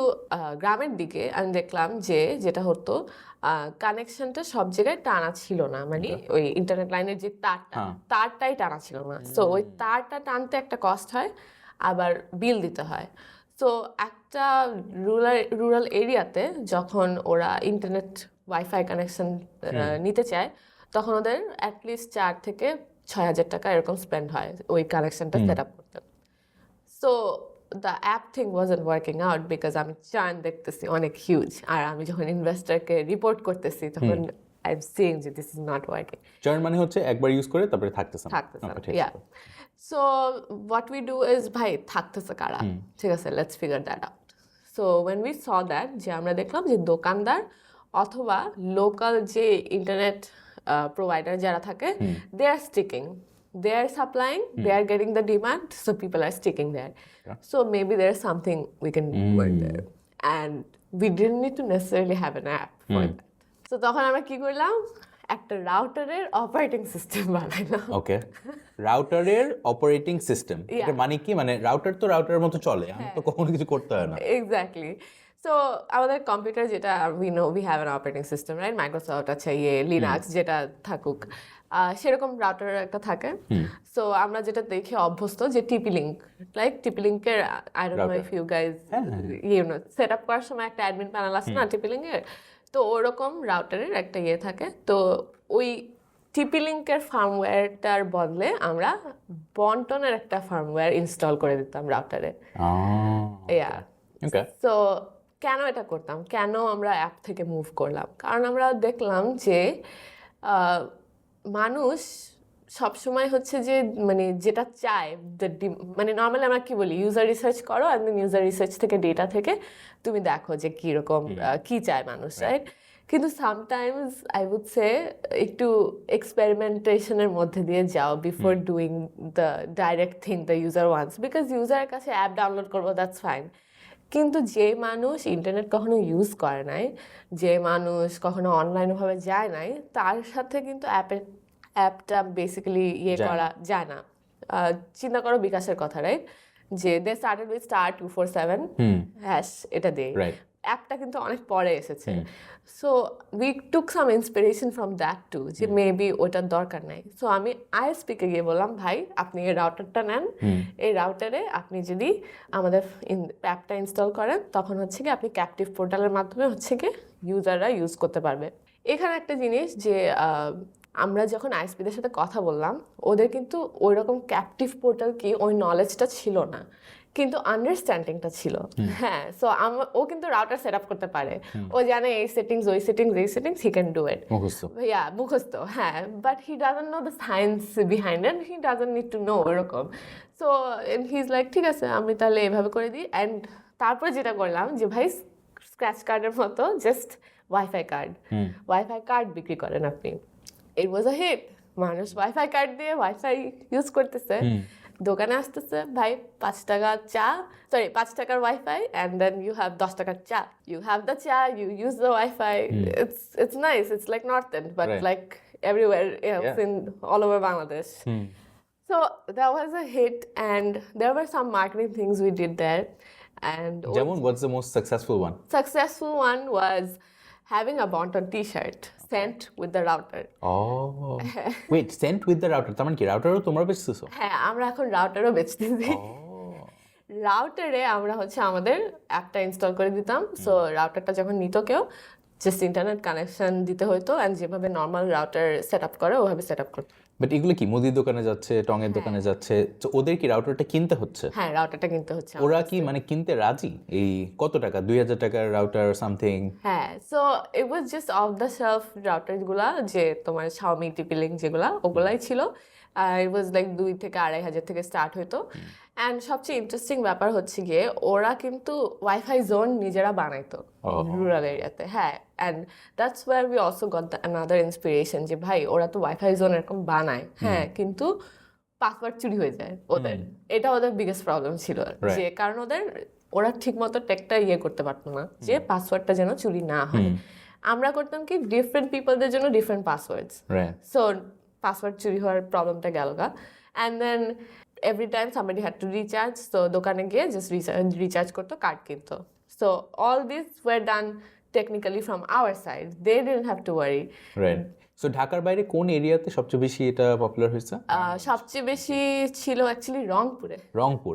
গ্রামের দিকে আমি দেখলাম যে যেটা হতো কানেকশনটা সব জায়গায় টানা ছিল না মানে ওই ইন্টারনেট লাইনের যে তারটাই টানা ছিল না সো ওই তারটা টানতে একটা কস্ট হয় আবার বিল দিতে হয় সো একটা রুরাল এরিয়াতে যখন ওরা ইন্টারনেট ওয়াইফাই কানেকশন নিতে চায় তখন ওদের অ্যাটলিস্ট 4 থেকে 6,000 টাকা এরকম স্পেন্ড হয় ওই কানেকশনটা সেট আপ করতে so the app thing wasn't working out because আমি চার্ন দেখতেছি অনেক হিউজ আর আমি যখন ইনভেস্টরকে রিপোর্ট করতেছি তখন আই এম সিইং যে দিস ইজ নট ওয়ার্কিং চার্ন মানে হচ্ছে একবার ইউজ করে তারপরে থাকতেছে না। Okay, ঠিক ইয়া আছে। So what we do is ভাই থাকতেছে কারা ঠিক আছে let's figure that out so when we saw that যে আমরা দেখলাম যে দোকানদার অথবা লোকাল যে ইন্টারনেট provider যারা থাকে they are sticking they are supplying they are getting the demand so people are sticking there so maybe there's something we can work there and we didn't need to necessarily have an app for that so তখন আমরা কি করলাম একটা রাউটারের operating system বানাইলাম ওকে রাউটারের operating system এটা মানে কি মানে রাউটার তো রাউটারের মতো চলে আমি তো কখনো কিছু করতে হয় না এক্স্যাক্টলি সো আমাদের কম্পিউটার যেটা we have an operating system right Microsoft আছে লিনাক্স যেটা থাকুক সেরকম রাউটার একটা থাকে সো আমরা যেটা দেখে অভ্যস্ত যে টিপি লিঙ্ক লাইক টিপি লিঙ্কের I don't know if you guys you know set up করার সময় একটা অ্যাডমিন প্যানেল আছে না টিপি লিঙ্কের তো ওরকম রাউটারের একটা থাকে তো ওই টিপি লিঙ্কের ফার্মওয়্যারটার বদলে আমরা বন্টনের একটা ফার্মওয়্যার ইনস্টল করে দিতাম রাউটারে ওকে সো কেন এটা করতাম কেন আমরা অ্যাপ থেকে মুভ করলাম কারণ আমরা দেখলাম যে মানুষ সবসময় হচ্ছে যে মানে যেটা চায় মানে নর্মালি আমরা কি বলি ইউজার রিসার্চ করো অ্যান্ড দেন ইউজার রিসার্চ থেকে ডেটা থেকে তুমি দেখো যে কীরকম কী চায় মানুষ রাইট কিন্তু সামটাইমস আই উড সে একটু এক্সপেরিমেন্টেশনের মধ্যে দিয়ে যাও before doing the direct thing the user once because ইউজারের কাছে অ্যাপ ডাউনলোড করবো দ্যাটস ফাইন কিন্তু যে মানুষ ইন্টারনেট কখনো ইউজ করে নাই যে মানুষ কখনো অনলাইনভাবে যায় নাই তার সাথে কিন্তু অ্যাপটা বেসিক্যালি করা যায় না চিন্তা করো বিকাশের কথা রাইট যে দে স্টার্টেড উইথ *247 হ্যাশ এটা দিয়ে অ্যাপটা কিন্তু অনেক পরে এসেছে so we took some inspiration from that too যে মেবি ওটার দরকার নাই সো আমি আইএসপিকে গিয়ে বললাম ভাই আপনি এই রাউটারটা নেন এই রাউটারে আপনি যদি আমাদের অ্যাপটা ইনস্টল করেন তখন হচ্ছে কি আপনি ক্যাপটিভ পোর্টালের মাধ্যমে হচ্ছে কি ইউজাররা ইউজ করতে পারবে এখানে একটা জিনিস যে আমরা যখন আইএসপিদের সাথে কথা বললাম ওদের কিন্তু ওই রকম ক্যাপটিভ পোর্টাল কি ওই নলেজটা ছিল না কিন্তু আন্ডারস্ট্যান্ডিংটা ছিল হ্যাঁ সো ও কিন্তু রাউটার সেট আপ করতে পারে ও জানে এই সেটিংস ওই settings he can do it মুখস্থ হ্যাঁ but he doesn't know the science behind it he doesn't need to know ওরকম সো হি ইজ লাইক ঠিক আছে আমি তাহলে এভাবে করে দিই অ্যান্ড তারপরে যেটা করলাম যে ভাই স্ক্র্যাচ কার্ডের মতো জাস্ট ওয়াইফাই কার্ড বিক্রি করেন আপনি ইট ওয়াজ আ হিট মানুষ ওয়াইফাই কার্ড দিয়ে ওয়াইফাই ইউজ করতেছে দোকানে আসতেছে ভাই 5 টাকার wifi and then you have 10 টাকার চা you have the cha you use the wifi it's nice it's like north end but like everywhere else in all over Bangladesh so that was a hit and there were some marketing things we did there and what's the most successful one was having a Bonton t-shirt sent with the router. Oh. Wait, sent with the router. তার মানে কি রাউটারও তোমরা বেচতেছো? হ্যাঁ, আমরা এখন রাউটারও বেচতেছি। রাউটারে আমরা হচ্ছে আমাদের অ্যাপটা ইনস্টল করে দিতাম। সো রাউটারটা যখন নিত কেউ জাস্ট ইন্টারনেট কানেকশন দিতে হতো এন্ড যেভাবে নর্মাল রাউটার সেট আপ করে ওভাবে সেট আপ করতো। বাট এগুলো কি মুদির দোকানে যাচ্ছে, টঙের দোকানে যাচ্ছে, তো ওদের কি রাউটারটা কিনতে হচ্ছে? হ্যাঁ, রাউটারটা কিনতে হচ্ছে। ওরা কি মানে কিনতে রাজি? এই কত টাকা? 2000 টাকার রাউটার সামথিং? হ্যাঁ, so it was just off the shelf রাউটারগুলা যে তোমার Xiaomi TP-Link যেগুলা ওগুলাই ছিল। ইট ওয়াজ লাইক 2 থেকে 2500 থেকে স্টার্ট হইতো অ্যান্ড সবচেয়ে ইন্টারেস্টিং ব্যাপার হচ্ছে গিয়ে ওরা কিন্তু ওয়াইফাই জোন নিজেরা বানাইতো রুরাল এরিয়াতে। হ্যাঁ, and that's where we also got another inspiration যে ভাই ওরা তো ওয়াইফাই জোন এরকম বানায়, হ্যাঁ, কিন্তু পাসওয়ার্ড চুরি হয়ে যায় ওদের। এটা ওদের বিগেস্ট প্রবলেম ছিল, যে কারণ ওরা ঠিক মতো টেকটা করতে পারতো না যে পাসওয়ার্ডটা যেন চুরি না হয়। আমরা করতাম কি ডিফারেন্ট পিপলদের জন্য ডিফারেন্ট পাসওয়ার্ডস, সো পাসওয়ার্ড চুরি হওয়ার প্রবলেমটা গেল গা। And then every time somebody had to recharge, so দোকানে গিয়ে just recharge করতো, card কিনতো। So all these were done technically from our side, they didn't have to worry. Right. So ঢাকার বাইরে কোন এরিয়াতে সবচেয়ে বেশি এটা পপুলার হয়েছে? সবচেয়ে বেশি ছিল অ্যাকচুয়ালি রংপুরে। রংপুর।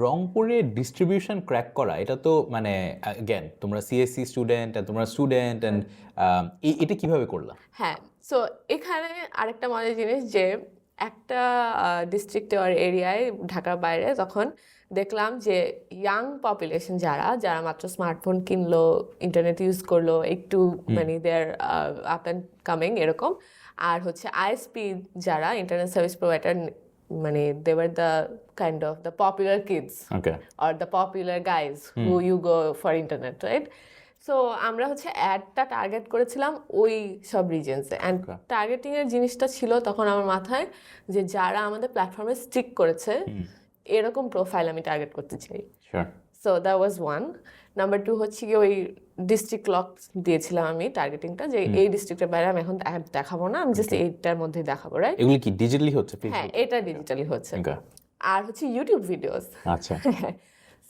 রংপুরে ডিস্ট্রিবিউশন ক্র্যাক করা, এটা তো মানে অ্যাগেন তোমরা সিএসসি স্টুডেন্ট, তোমরা স্টুডেন্ট, অ্যান্ড এটা কিভাবে করলা? হ্যাঁ, সো এখানে আরেকটা মজার জিনিস যে একটা ডিস্ট্রিক্টে আর এরিয়ায় ঢাকার বাইরে তখন দেখলাম যে ইয়াং পপুলেশন যারা মাত্র স্মার্টফোন কিনলো, ইন্টারনেট ইউজ করলো, একটু মানে দেয়ার আপ অ্যান্ড কামিং এরকম, আর হচ্ছে আইএসপি যারা ইন্টারনেট সার্ভিস প্রোভাইডার, মানে they were the kind of the popular kids or the popular guys who you go for internet, right? So আমরা হচ্ছে অ্যাডটা টার্গেট করেছিলাম ওই সব রিজনসে। অ্যান্ড টার্গেটিংয়ের জিনিসটা ছিল তখন আমার মাথায় যে যারা আমাদের প্ল্যাটফর্মে স্টিক করেছে এরকম প্রোফাইল আমি টার্গেট করতে চাই। So that was one. Number two হচ্ছে কি ওই ডিস্ট্রিক্ট লক দিয়েছিলাম আমি টার্গেটিংটা, যে এই ডিস্ট্রিক্টের বাইরে আমি এখন অ্যাড দেখাবো না, আমি জাস্ট এইটার মধ্যে দেখাবো, রাইট? এগুলো কি ডিজিটালি হচ্ছে? হ্যাঁ, এটা ডিজিটালি হচ্ছে। আর হচ্ছে ইউটিউব ভিডিওস। আচ্ছা।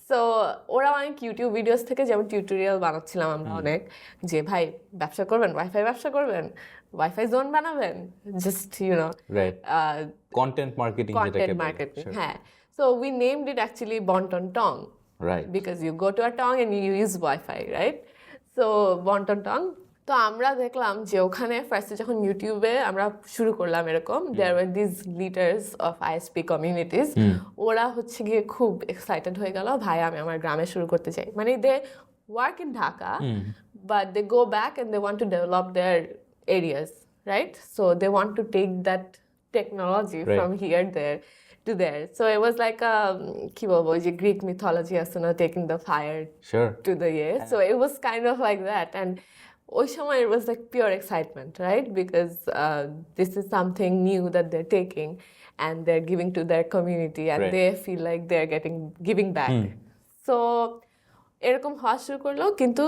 সো ওরা অনেক ইউটিউব ভিডিওস থেকে যেমন টিউটোরিয়াল বানাচ্ছিলাম আমরা অনেক, যে ভাই ব্যবসা করবেন, ওয়াইফাই ব্যবসা করবেন, ওয়াইফাই জোন বানাবেন, জাস্ট কন্টেন্ট মার্কেটিং, হ্যাঁ। So we named it actually Bonton Tong, because you go to a tong and you use wifi, right? So Bonton Tong. তো আমরা দেখলাম যে ওখানে ফার্স্টে যখন ইউটিউবে আমরা শুরু করলাম এরকম, there were this leaders of ISP communities, ওরা হচ্ছে গিয়ে খুব এক্সাইটেড হয়ে গেল, ভাই আমি আমার গ্রামে শুরু করতে চাই। মানে they work in Dhaka but they go back and they want to develop their areas, right? So they want to take that technology from here there to there. So it was like a কি বলবো, যে Greek mythology আছে না, taking the fire to the air. So it was kind of like that. And ওই সময় it was like pure excitement, right? Because this is something new that they're taking and they're giving to their community, and they feel like they're giving back. So এরকম হওয়া শুরু করলো। কিন্তু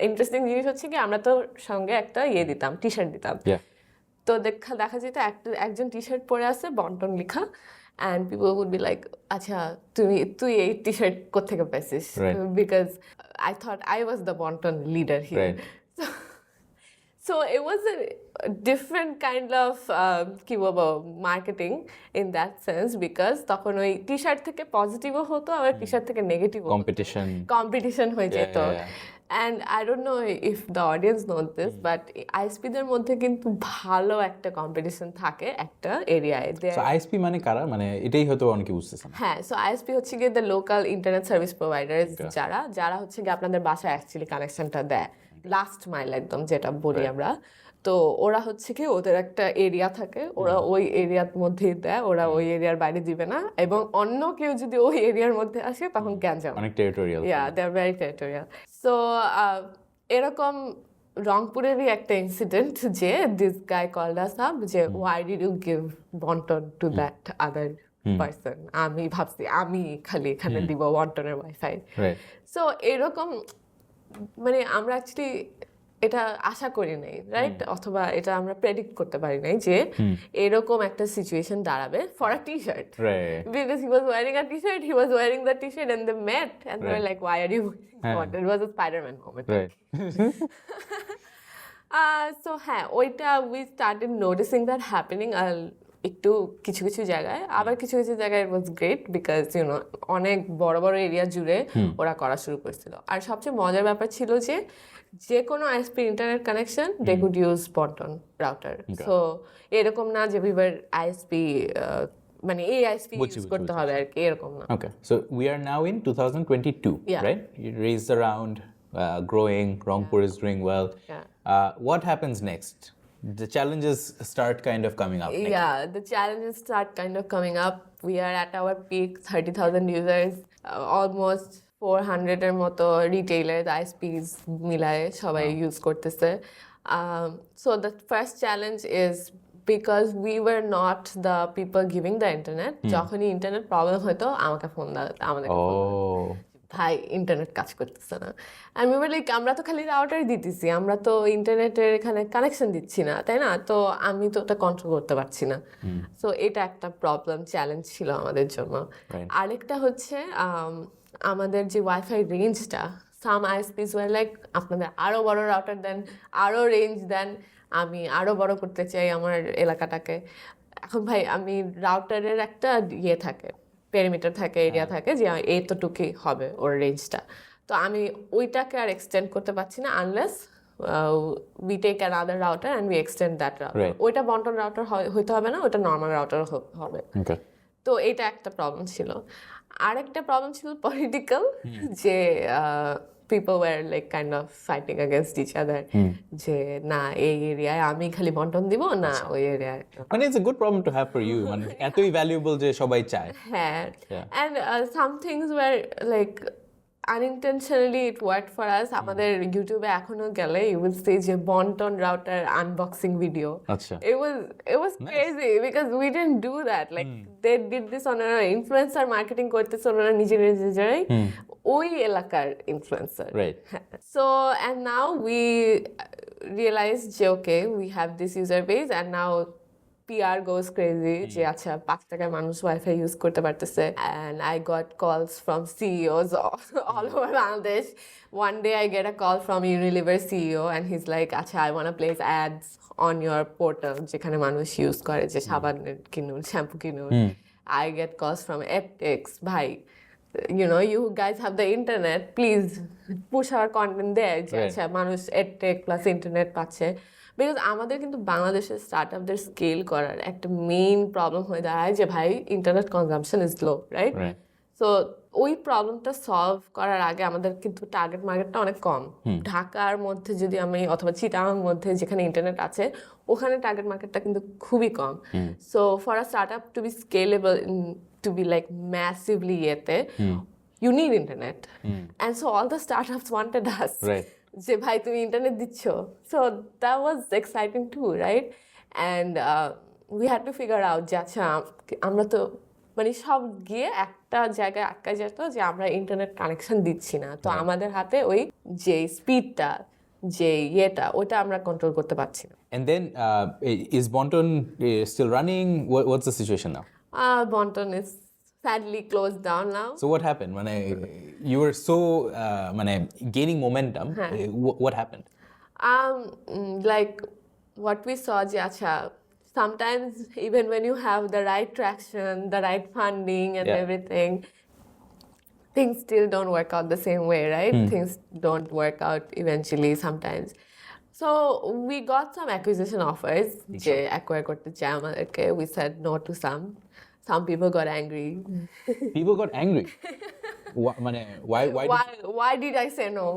interesting জিনিস হচ্ছে কি, আমরা তো সঙ্গে একটা দিতাম, টি শার্ট দিতাম। তো দেখা যেত একজন টি শার্ট পরে আছে বন্টন লেখা, and people would be like, আচ্ছা তুই এই টি শার্ট কোথেকে পেয়েছিস? Because I thought I was the Bonton leader here. So it was a different kind of marketing in that sense, because তখন ওই টি শার্ট থেকে পজিটিভও হতো, আবার টি শার্ট থেকে নেগেটিভও, কম্পিটিশন হয়ে যেত। And I don't know if the audience knows this, but আইএসপিদের মধ্যে কিন্তু ভালো একটা কম্পিটিশন থাকে একটা এরিয়ায়। সো আইএসপি মানে কারা? মানে এটাই হয়তো অনেকে বুঝতেছে না। হ্যাঁ, সো আইএসপি হচ্ছে গিয়ে the local internet service providers, যারা হচ্ছে গিয়ে আপনাদের বাসায় অ্যাকচুয়ালি কানেকশনটা দেয়, লাস্ট মাইল একদম যেটা বলি আমরা। তো ওরা হচ্ছে কি, ওদের একটা এরিয়া থাকে, ওরা ওই এরিয়ার মধ্যেই দেয়, ওরা ওই এরিয়ার বাইরে দিবে না, এবং অন্য কেউ যদি ওই এরিয়ার মধ্যে আসে তখন গ্যাঞ্জাম। অনেক territorial. They are very territorial. So এরকম রংপুরেরই একটা ইনসিডেন্ট, যে this guy called us up, যে why did you give Bonton to that other person? আমি ভাবছি আমি খালি এখানে দিব বন্টনের ওয়াইফাই। সো এরকম মানে আমরা অ্যাকচুয়ালি এটা আশা করি নাই, রাইট? অথবা এটা আমরা প্রেডিক্ট করতে পারি নাই যে এরকম একটা সিচুয়েশন দাঁড়াবে for a T-shirt, because he was wearing a T-shirt, he was wearing the T-shirt, and they met and they were like, why are you wearing? It was a Spiderman moment. So হ্যাঁ, ওইটা we started noticing that happening একটু কিছু কিছু জায়গায়, আবার কিছু কিছু জায়গায় it was great, because you know অনেক বড় বড় এরিয়া জুড়ে ওরা করা শুরু করেছিল। আর সবচেয়ে মজার ব্যাপার ছিল যে কোনো ISP internet connection they could use Bonton router. So এরকম না যে বিবার আইএসপি মানে এই আইএসপি ইউজ করতে হবে আর কি, এরকম না। Okay, so we are now in 2022, right? You raised around, growing, Rangpur is doing well. What happens next? The challenges start kind of coming up. nahi? Yeah, the challenges start kind of coming up. We are at our peak, 30,000 users, almost 400 এর মতো retailers, ISPs মিলায়ে সবাই use করতেছে. So the first challenge is because we were not the people giving the internet. যখনই internet problem হতো আমাকে phone আমাদের Oh. ভাই ইন্টারনেট কাজ করতেছে না আমি বলি আমরা তো খালি রাউটার দিতেছি আমরা তো ইন্টারনেটের এখানে কানেকশন দিচ্ছি না তাই না তো আমি তো ওটা কন্ট্রোল করতে পারছি না সো এটা একটা প্রবলেম চ্যালেঞ্জ ছিল আমাদের জন্য আরেকটা হচ্ছে আমাদের যে ওয়াইফাই রেঞ্জটা সাম আইএসপিস ওয়ার লাইক আপনাদের আরো বড় রাউটার দেন আরো রেঞ্জ দেন আমি আরো বড় করতে চাই আমার এলাকাটাকে এখন ভাই আমি রাউটারের একটা ইয়ে থাকে পেরিমিটার থাকে এরিয়া থাকে যে এতটুকুই হবে ওর রেঞ্জটা তো আমি ওইটাকে আর এক্সটেন্ড করতে পারছি না unless we take another router and we extend that router ওইটা বন্টন রাউটার হইতে হবে না ওইটা নর্মাল রাউটার হবে তো এটা একটা প্রবলেম ছিল আরেকটা প্রবলেম ছিল পলিটিক্যাল যে people were like kind of fighting against each other যে না এই এরিয়ায় আমি খালি বন্টন দিব না ওই এরিয়ায় মানে it's a good problem to have for you মানে এতই ভ্যালুয়েবল যে সবাই চায় হ্যাঁ and some things were like unintentionally it worked for us আমাদের ইউটিউবে এখনো গেলে you will see যে বন্টন রাউটার আনবক্সিং ভিডিও আচ্ছা it was crazy because we didn't do that like they did this on our influencer marketing করতেছে ওনারা নিজেরাই ওই এলাকার influencer right so and now we realized যে okay we have this user base and now PR goes crazy যে আচ্ছা 5 টাকায় মানুষ ওয়াইফাই ইউজ করতে পারতেছে and I got calls from CEOs all over Bangladesh one day I get a call from Unilever CEO and he's like আচ্ছা I want to place ads on your portal যেখানে মানুষ use করে যে সাবান কিনুন shampoo কিনুন I get calls from edtechs ভাই you know you guys have the internet please push our content there যে আচ্ছা মানুষ edtech plus internet পাচ্ছে বিকজ আমাদের কিন্তু বাংলাদেশের স্টার্টআপদের স্কেল করার একটা মেইন প্রবলেম হয়ে দাঁড়ায় যে ভাই internet consumption is low right so ওই প্রবলেমটা সলভ করার আগে আমাদের কিন্তু টার্গেট মার্কেটটা অনেক কম ঢাকার মধ্যে যদি আমি অথবা চিটাগাং মধ্যে যেখানে ইন্টারনেট আছে ওখানে টার্গেট মার্কেটটা কিন্তু খুবই কম so for a startup to be scalable to be like massively yete you need internet and so all the startups wanted us যে ভাই তুমি ইন্টারনেট দিচ্ছ so that was exciting too right and we had to figure out যে আচ্ছা আমরা তো মানে সব গিয়ে একটা জায়গায় আটকায় যেত যে আমরা ইন্টারনেট কানেকশন দিচ্ছি না তো আমাদের হাতে ওই যে স্পিডটা যে ইয়েটা ওইটা আমরা কন্ট্রোল করতে পারছি না and then is Bonton still running what's the situation now Bonton is sadly closed down now. So what happened? When you were so gaining momentum, what happened? Like what we saw, acha, sometimes even when you have the right traction, the right funding and everything, things still don't work out the same way, right? Things don't work out eventually sometimes. So we got some acquisition offers. Je acquire korte chai amaderke. We said no to some. Some people got angry. People got angry? Why did I say no?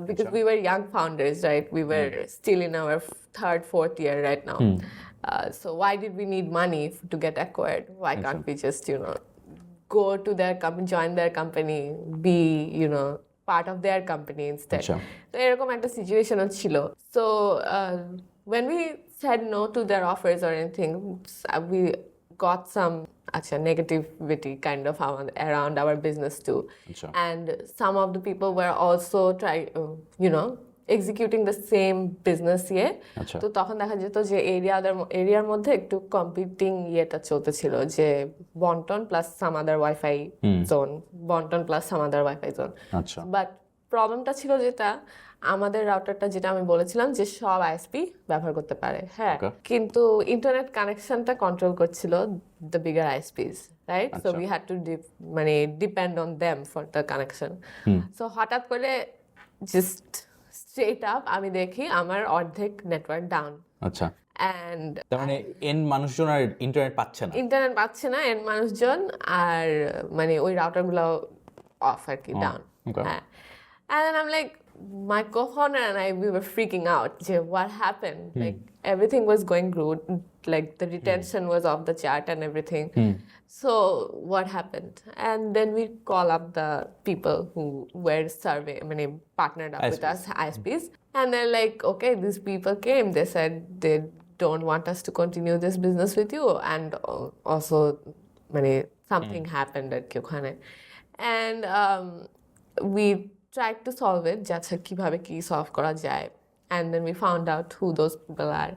Because we were young founders, right? We were still in our third, fourth year right now. So why did we need money to get acquired? Why can't we just, go to their company, join their company, be, part of their company instead? So এরকম একটা situation ছিল. So when we said no to their offers or anything, we got some negativity kind of around our business too. And some of the people were also executing the same business here. তো তখন দেখা যেত যে এরিয়ার মধ্যে একটু competing ইয়েটা চলতেছিল যে বন্টন প্লাস সাম আদার ওয়াইফাই জোন বন্টন plus some other wifi zone but প্রবলেমটা ছিল যেটা আমাদের রাউটারটা যেটা আমি বলেছিলাম যে সব আইএসপি ব্যবহার করতে পারে হ্যাঁ কিন্তু ইন্টারনেট কানেকশনটা কন্ট্রোল করছিল the bigger ISPs right so we had to depend on them for the connection so হঠাৎ করে জাস্ট স্ট্রেট আপ আমি দেখি আমার অর্ধেক নেটওয়ার্ক ডাউন আচ্ছা এন্ড তার মানে এন্ড মানুষজন আর ইন্টারনেট পাচ্ছে না এন্ড মানুষজন আর মানে ওই রাউটারগুলো অফ আর কি ডাউন হ্যাঁ and then I'm like my co-founder and I, we were freaking out. What happened? Like everything was going good. Like the retention was off the chart and everything. So what happened? And then we call up the people who were partnered up with us, ISPs. And they're like, okay, these people came. They said they don't want us to continue this business with you. And also, something happened at ওখানে. And we tried to solve it, যাচ্ছে কিভাবে কি solve করা যায়. And then we found out who those people are.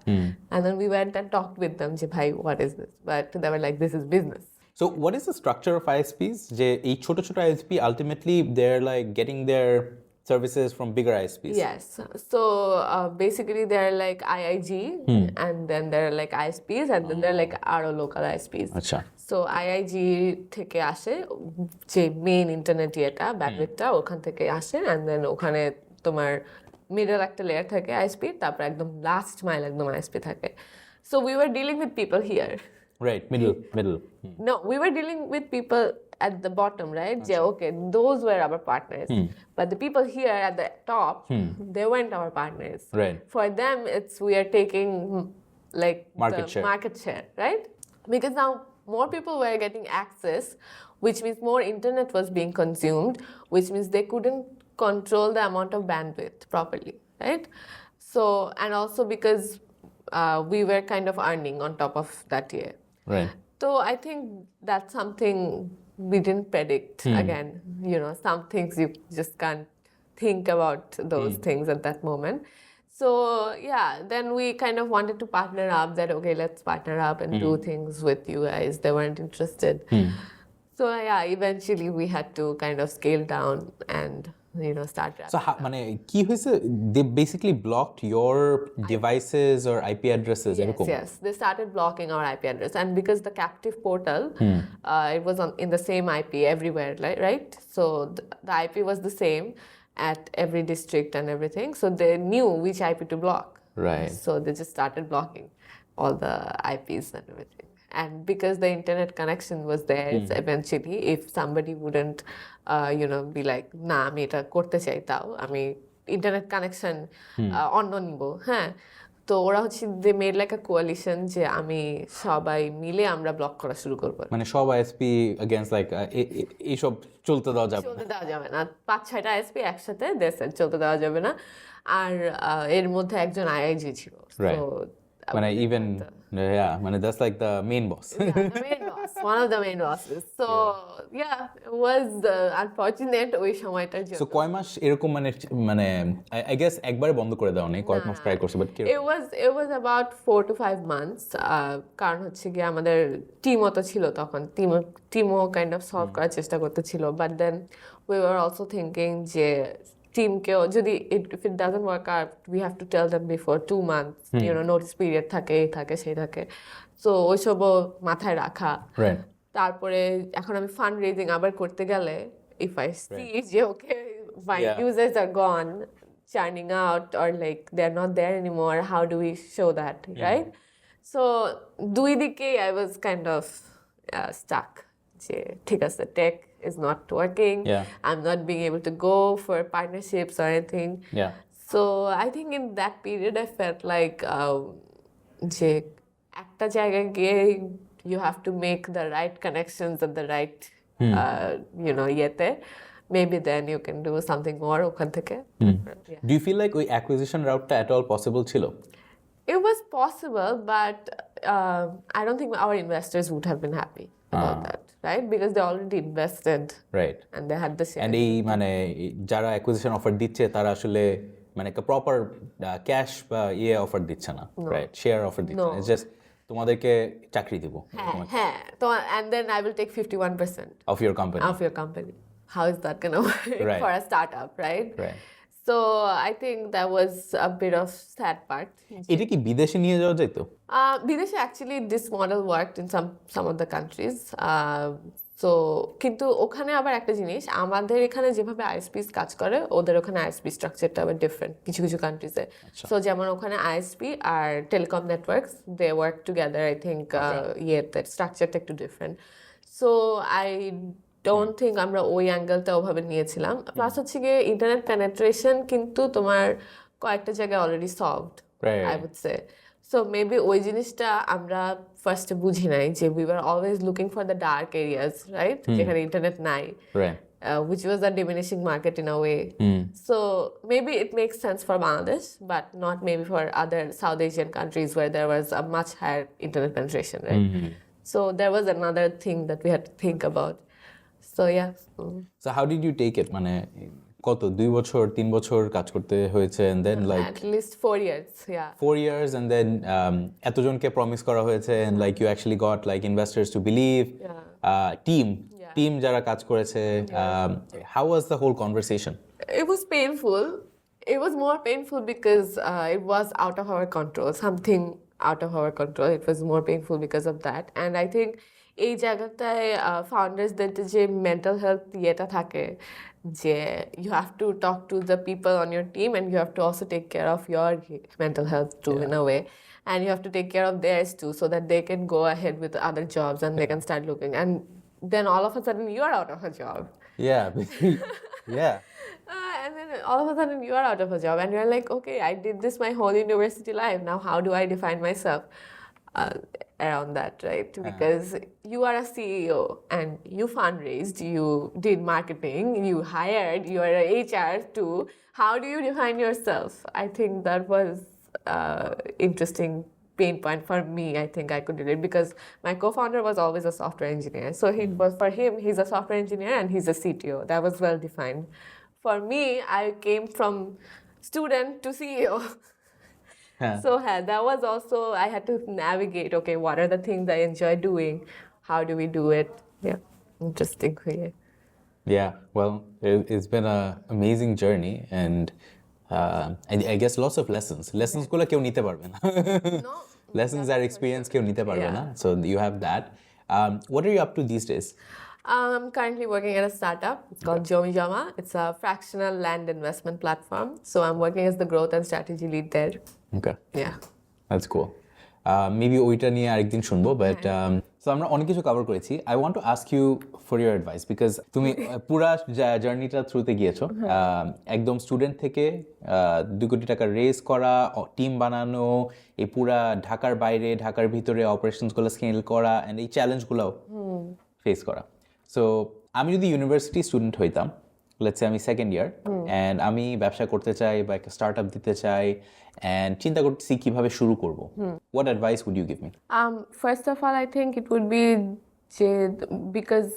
And then we went and talked with them, যে ভাই, what is this? But they were like, this is business. So what is the structure of ISPs? যে এই ছোট ছোট ISP ultimately they're like getting their services from bigger ISPs. Yes. So basically they're like IIG and then they're like ISPs and then they're like our local ISPs. আচ্ছা। So IIG থেকে আসে যে main internet ইয়েটা ব্যান্ডউইথটা ওখান থেকে আসে and then ওখানে তোমার মিডল একটা লেয়ার থাকে ISP তারপর একদম লাস্ট মাইল একদম ISP থাকে. So we were dealing with people here. Right, middle. No, we were dealing with people at the bottom, right? Okay, those were our partners. But the people here at the top, they weren't our partners. Right. For them, we are taking like market share, right? Because now more people were getting access, which means more internet was being consumed, which means they couldn't control the amount of bandwidth properly, right? So, and also because we were kind of earning on top of that year. Right. So I think that's something we didn't predict. Again, some things you just can't think about those things at that moment. So yeah, then we kind of wanted to partner up that, okay, let's partner up and do things with you guys. They weren't interested. So yeah, eventually we had to kind of scale down and start So মানে কি হয়েছে, they basically blocked your devices or IP addresses এরকম? Yes, they started blocking our IP address, and because the captive portal, it was in the same IP everywhere, right? So the IP was the same at every district and everything, so they knew which IP to block. Right. So they just started blocking all the IPs and everything. And because the internet connection was there, it's eventually, if somebody wouldn't, be like, না আমি এটা করতে চাই তাও আমি internet connection অন্য নিব, হ্যাঁ, তো ওরা হচ্ছে they made like a coalition যে আমি সবাই মিলে আমরা ব্লক করা শুরু করবো. মানে সব ISP against like এইসব চলতে দেওয়া যাবে না, 5-6টা ISP একসাথে চলতে দেওয়া যাবে না. আর এর মধ্যে একজন IIG ছিল. মানে even মানে that's like the main boss. The main boss, one of the main bosses. So yeah, it was unfortunate ওই সময়টার জন্য. So কয় মাস এরকম মানে I guess একবারে বন্ধ করে দাও নাই, কয়েক মাস ট্রাই করছো, but it was about 4 to 5 months. কারণ হচ্ছে কি আমাদের টিমও তো ছিল তখন, টিমও kind of solve করার চেষ্টা করতেছিল, but then we were also thinking যে টিমকেও যদি if it doesn't work out, we have to tell them before 2 months, notice period থাকে, সেই থাকে. So ওইসবও মাথায় রাখা. তারপরে এখন আমি fundraising আবার করতে গেলে, if I see যে okay, my users are gone, churning out, or like they're not there anymore, how do we show that, right? So দুই দিকেই I was kind of stuck. যে ঠিক আছে, tech is not working. I'm not being able to go for partnerships or anything. So I think in that period I felt like যে একটা জায়গায় গিয়ে you have to make the right connections at the right ইয়েতে, maybe then you can do something more ওখান থেকে. Do you feel like ওই acquisition route-টা at all possible ছিল? It was possible, but I don't think our investors would have been happy about that, right? Because they already invested, right? And they had the share. And এই মানে যারা acquisition offer দিচ্ছে তারা আসলে মানে একটা proper cash বা offer দিচ্ছে না, right? Share offer দিচ্ছে না. It's just তোমাদেরকে চাকরি দিব. হ্যাঁ, তো and then I will take 51% of your company. How is that gonna work for a startup, right? Right. So I think that was a bit of sad part. এটা কি বিদেশে নিয়ে যাওয়া যেত? বিদেশে actually this model worked in some of the countries. So কিন্তু ওখানে আবার একটা জিনিস, আমাদের এখানে যেভাবে ISPs কাজ করে ওদের ওখানে ISP স্ট্রাকচারটা আবার ডিফারেন্ট কিছু কান্ট্রিজে. সো যেমন ওখানে ISP আর telecom networks they work together, I think ইয়েতে স্ট্রাকচারটা একটু different. So I don't think আমরা ওই অ্যাঙ্গেলটা ওভাবে নিয়েছিলাম। প্লাস হচ্ছে গিয়ে ইন্টারনেট পেনেট্রেশন কিন্তু তোমার কয়েকটা জায়গায় already solved I would say. So maybe ওই জিনিসটা আমরা ফার্স্টে বুঝি নাই যে we are always looking for the dark areas, right, যেখানে ইন্টারনেট নাই, which was a diminishing market in a way. So maybe it makes sense for Bangladesh, but not maybe for other South Asian countries where there was a much higher internet penetration, right? So there was another thing that we had to think about. So yeah. So how did you take it? মানে কত 2 বছর 3 বছর কাজ করতে হয়েছে and then like At least 4 years, yeah. 4 years and then এতজনকে promise করা হয়েছে and like you actually got like investors to believe. Team যারা কাজ করেছে, how was the whole conversation? It was painful. It was more painful because it was out of our control, something out of our control. It was more painful because of that. And I think এই জায়গাটায় ফাউন্ডার্সদের যে mental health ইয়েটা থাকে, যে you have to talk to the people on your team and you have to also take care of your mental health too, in a way. And you have to take care of theirs too, so that they can go ahead with other jobs and they can start looking. And then all of a sudden you are out of a job. Yeah. And then all of a sudden you are out of a job and you're like, okay, I did this my whole university life. Now how do I define myself around that, right? Because you are a CEO and you fundraised, you did marketing, you hired, you are a HR too. How do you define yourself? I think that was interesting pain point for me. I think I could relate because my co-founder was always a software engineer. So he was, for him, he's a software engineer and he's a CTO. That was well defined. For me, I came from student to CEO. So that was also, I had to navigate, okay, what are the things I enjoy doing? How do we do it? Yeah, interesting. Yeah, well, it's been an amazing journey and I guess lots of lessons. Lessons গুলো কেউ নিতে পারবে না. Lessons are experience কেউ নিতে পারবে না. So you have that. What are you up to these days? I'm currently working at a startup. It's called Jomi Jama. It's a fractional land investment platform. So I'm working as the growth and strategy lead there. Okay. Yeah. That's cool. Maybe ওইটা নিয়ে আরেকদিন শুনবো, but so আমরা অনেক কিছু cover করেছি. I want to ask you for your advice because তুমি পুরা জার্নিটা থ্রুতে গিয়েছো, একদম স্টুডেন্ট থেকে 2 কোটি টাকা রেজ করা, টিম বানানো, এই পুরা ঢাকার বাইরে ঢাকার ভিতরে অপারেশনসগুলো স্কেল করা এন্ড এই চ্যালেঞ্জগুলো ফেস করা। সো আমি যদি ইউনিভার্সিটি স্টুডেন্ট হইতাম, লেটস সে আমি সেকেন্ড ইয়ার এন্ড আমি ব্যবসা করতে চাই বা একটা স্টার্টআপ দিতে চাই and চিন্তা করতেছি কিভাবে শুরু করব, what advice would you give me? First of all, I think it would be because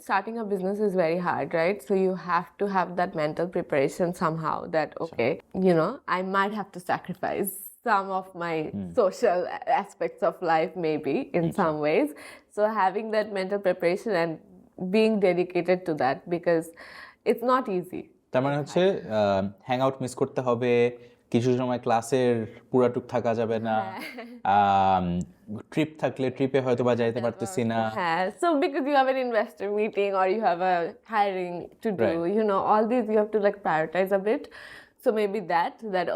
starting a business is very hard, right? So you have to have that mental preparation somehow that, okay, you know, I might have to sacrifice some of my social aspects of life maybe in some ways. So having that mental preparation and being dedicated to that because it's not easy. তার মানে হচ্ছে hang out miss করতে হবে, কিছু সময় ক্লাসের পুরাটুক থাকা যাবে না, ট্রিপ থাকলে ট্রিপে হয়তো বা যাইতে পারতেছি না। হ্যাঁ, so because you have an investor meeting or you have a hiring to do, you know, all these you have to like prioritize a bit. So maybe that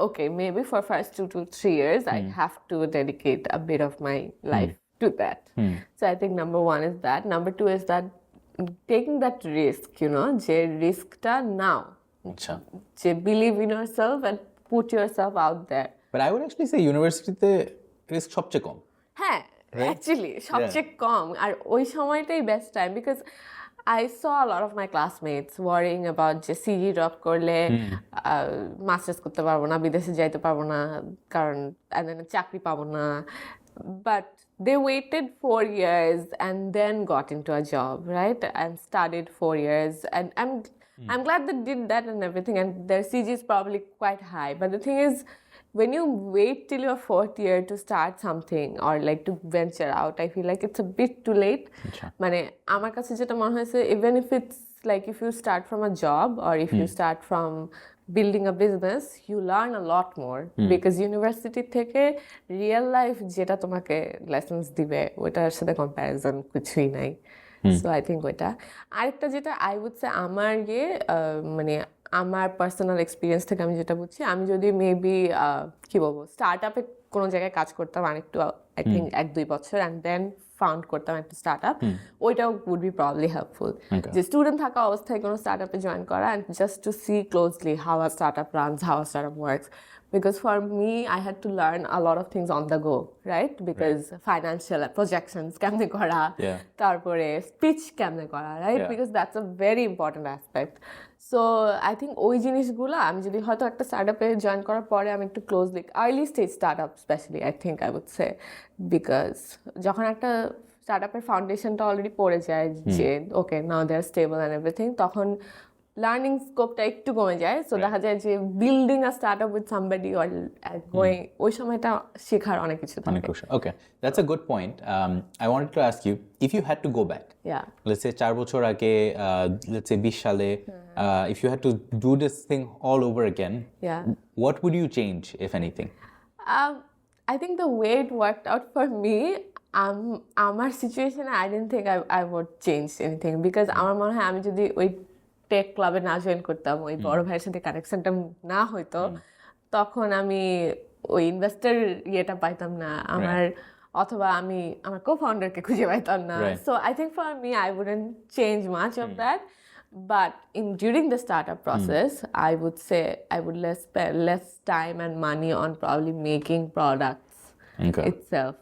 okay, maybe for first 2 to 3 years I have to dedicate a bit of my life to that. So I think number 1 is that. Number 2 is that taking that risk, you know, যে রিস্কটা নাও, আচ্ছা, যে believe in yourself and put yourself out there. But I would actually say ইউনিভার্সিটিতে risk সবচেয়ে কম। হ্যাঁ, actually সবচেয়ে কম, আর ওই সময়টাই best time because I saw a lot of my classmates worrying about যে সিজি ড্রপ করলে মাস্টার্স করতে পারবো না, বিদেশে যাইতে পারবো না, কারণ চাকরি পাবো না, but they waited 4 years and then got into a job, right? And studied 4 years. And I'm glad they did that and everything. And their CG is probably quite high. But the thing is, when you wait till your 4th year to start something or like to venture out, I feel like it's a bit too late. মানে আমার কাছে যেটা মনে হয়েছে, even if it's like if you start from a job or if you start from building a business, you learn a lot more because university থেকে real life যেটা তোমাকে lessons দিবে ওটার সাথে comparison কিছুই নাই. So I think ওইটা। আরেকটা যেটা I would say আমার মানে আমার পার্সোনাল এক্সপিরিয়েন্স থেকে আমি যেটা বুঝছি, আমি যদি মেবি কি বলবো স্টার্ট আপে কোনো জায়গায় কাজ করতাম আরেকটু, আই থিঙ্ক 1-2 বছর, অ্যান্ড দেন ফাউন্ড করতাম একটা স্টার্টআপ, ওইটাও would be probably helpful. Okay. যে স্টুডেন্ট থাকা অবস্থায় কোনো স্টার্টআপে জয়েন করা and just to see closely how a startup runs, how a startup works. Because for me, I had to learn a lot of things on the go, right? Because financial projections কেমনে করা, Yeah. তারপরে speech কেমনে করা, right? Yeah. Because that's a very important aspect. So I think ওই জিনিসগুলো আমি যদি হয়তো একটা স্টার্টআপে জয়েন করার পরে আমি একটু closely early stage startup specially I think I would say, because যখন একটা স্টার্টআপের ফাউন্ডেশনটা অলরেডি পড়ে যায় যে okay now they are stable and everything, তখন লার্নিং স্কোপটা একটু কমে যায়। সো দেখা যায় যে building a startup with somebody or going, ওই সময়টা শেখার অনেক কিছু থাকে। Okay, that's a good point. I wanted to ask you, if you had to go back, Yeah. let's say 4 বছর আগে, let's say 20 সালে, if you had to do this thing all over again, Yeah. what would you change, if anything? I think the way it worked out for me, আমার সিচুয়েশনে I didn't think I would change anything, because আমার মনে হয় আমি যদি ওই take ক্লাবে না জয়েন করতাম, ওই বড় ভাইয়ের সাথে কানেকশনটা না হইতো, তখন আমি ওই ইনভেস্টর ইয়েটা পাইতাম না আমার, অথবা আমি আমার কো-ফাউন্ডারকে খুঁজে পাইতাম না। So I think for me I wouldn't change much of that, but during the startup process, I would say I would spend less time and money on probably making products Okay. itself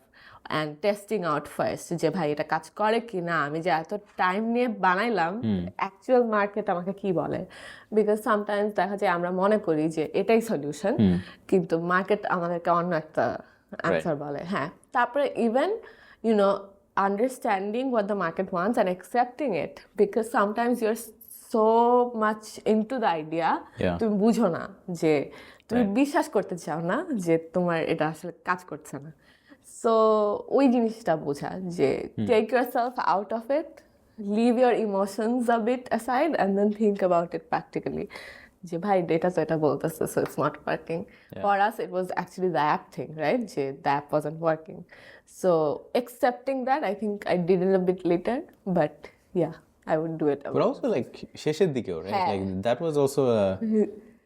and testing out first, যে ভাই এটা কাজ করে কি না, আমি যে এত টাইম নিয়ে বানাইলাম অ্যাকচুয়াল মার্কেট আমাকে কি বলে। বিকজ সামটাইমস দেখা যায় আমরা মনে করি যে এটাই সলিউশন, কিন্তু মার্কেট আমাদেরকে অন্য একটা অ্যান্সার বলে। হ্যাঁ, তারপরে even you know understanding what the market wants and accepting it, because sometimes you're so much into the idea, Yeah. তুমি বুঝো না, যে তুমি বিশ্বাস করতে চাও না যে তোমার এটা আসলে কাজ করছে না। সো ওই জিনিসটা বোঝা যে take yourself out of it, leave your emotions a bit aside and then think about it practically, যে ভাই ডেটা তো এটা বলতেছে, so it's not working. For us it was actually the app thing, right? যে the app wasn't working. So accepting that, I think I did it a bit later, but yeah, I would do it. But also like শেষের দিকেও, right? হ্যাঁ। Like that was also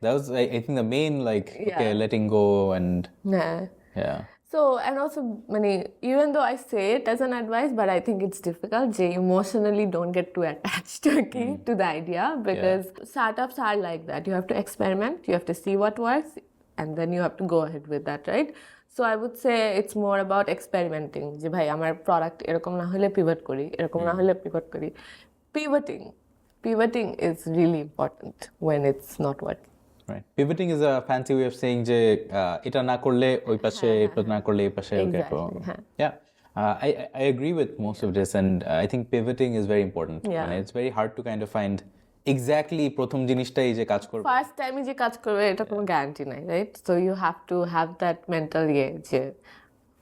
that was I think the main okay, letting go and yeah. So, and also, even though I say it as an advice, but I think it's difficult. Emotionally, don't get too attached to the idea, because startups are like that. You have to experiment, you have to see what works, and then you have to go ahead with that, right? So I would say it's more about experimenting. যে ভাই আমার product এরকম না হলে pivot করি, এরকম না হলে পিভট করি। Pivoting is really important when it's not working. Right. Pivoting is a fancy way of saying যে এটা না করলে ওই পাশে, এটা না করলে এই পাশে। Exactly, হ্যাঁ। Yeah. I agree with most of this, and I think pivoting is very important. Yeah. And it's very hard to kind of find exactly প্রথম জিনিসটাই যে কাজ করবে। ফার্স্ট টাইমে যে কাজ করবে এটা কোনো গ্যারান্টি নাই, right? So you have to have that mental যে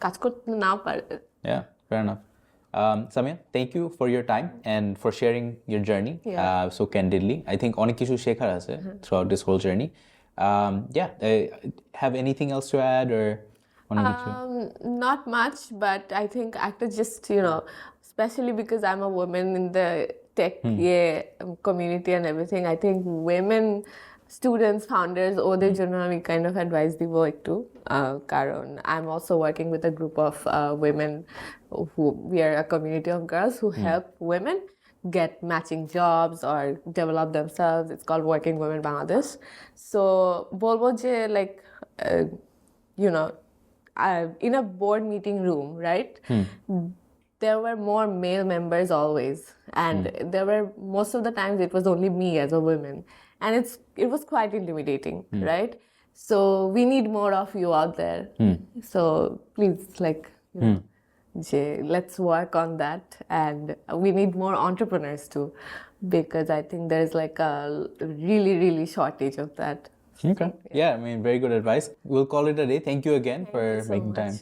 কাজ করতে না পারে। Yeah, fair enough. Samiha, thank you for your time and for sharing your journey so candidly. I think অনেক কিছু শেখার আছে throughout this whole journey. Have anything else to add or Not much, but I think actor just, especially because I'm a woman in the tech community and everything, I think women students, founders, ওদের জন্য আমি kind of advice দিব একটু, কারণ I'm also working with a group of women who we are a community of girls who help women get matching jobs or develop themselves. It's called Working Women Bangladesh. So বলবো যে like in a board meeting room, right? There were more male members always, and there were most of the times it was only me as a woman, and it was quite intimidating, right? So we need more of you out there. So please, let's work on that, and we need more entrepreneurs too, because I think there's like a really, really shortage of that. Okay. Yeah, I mean, very good advice. We'll call it a day. Thank you again for you so making much. time.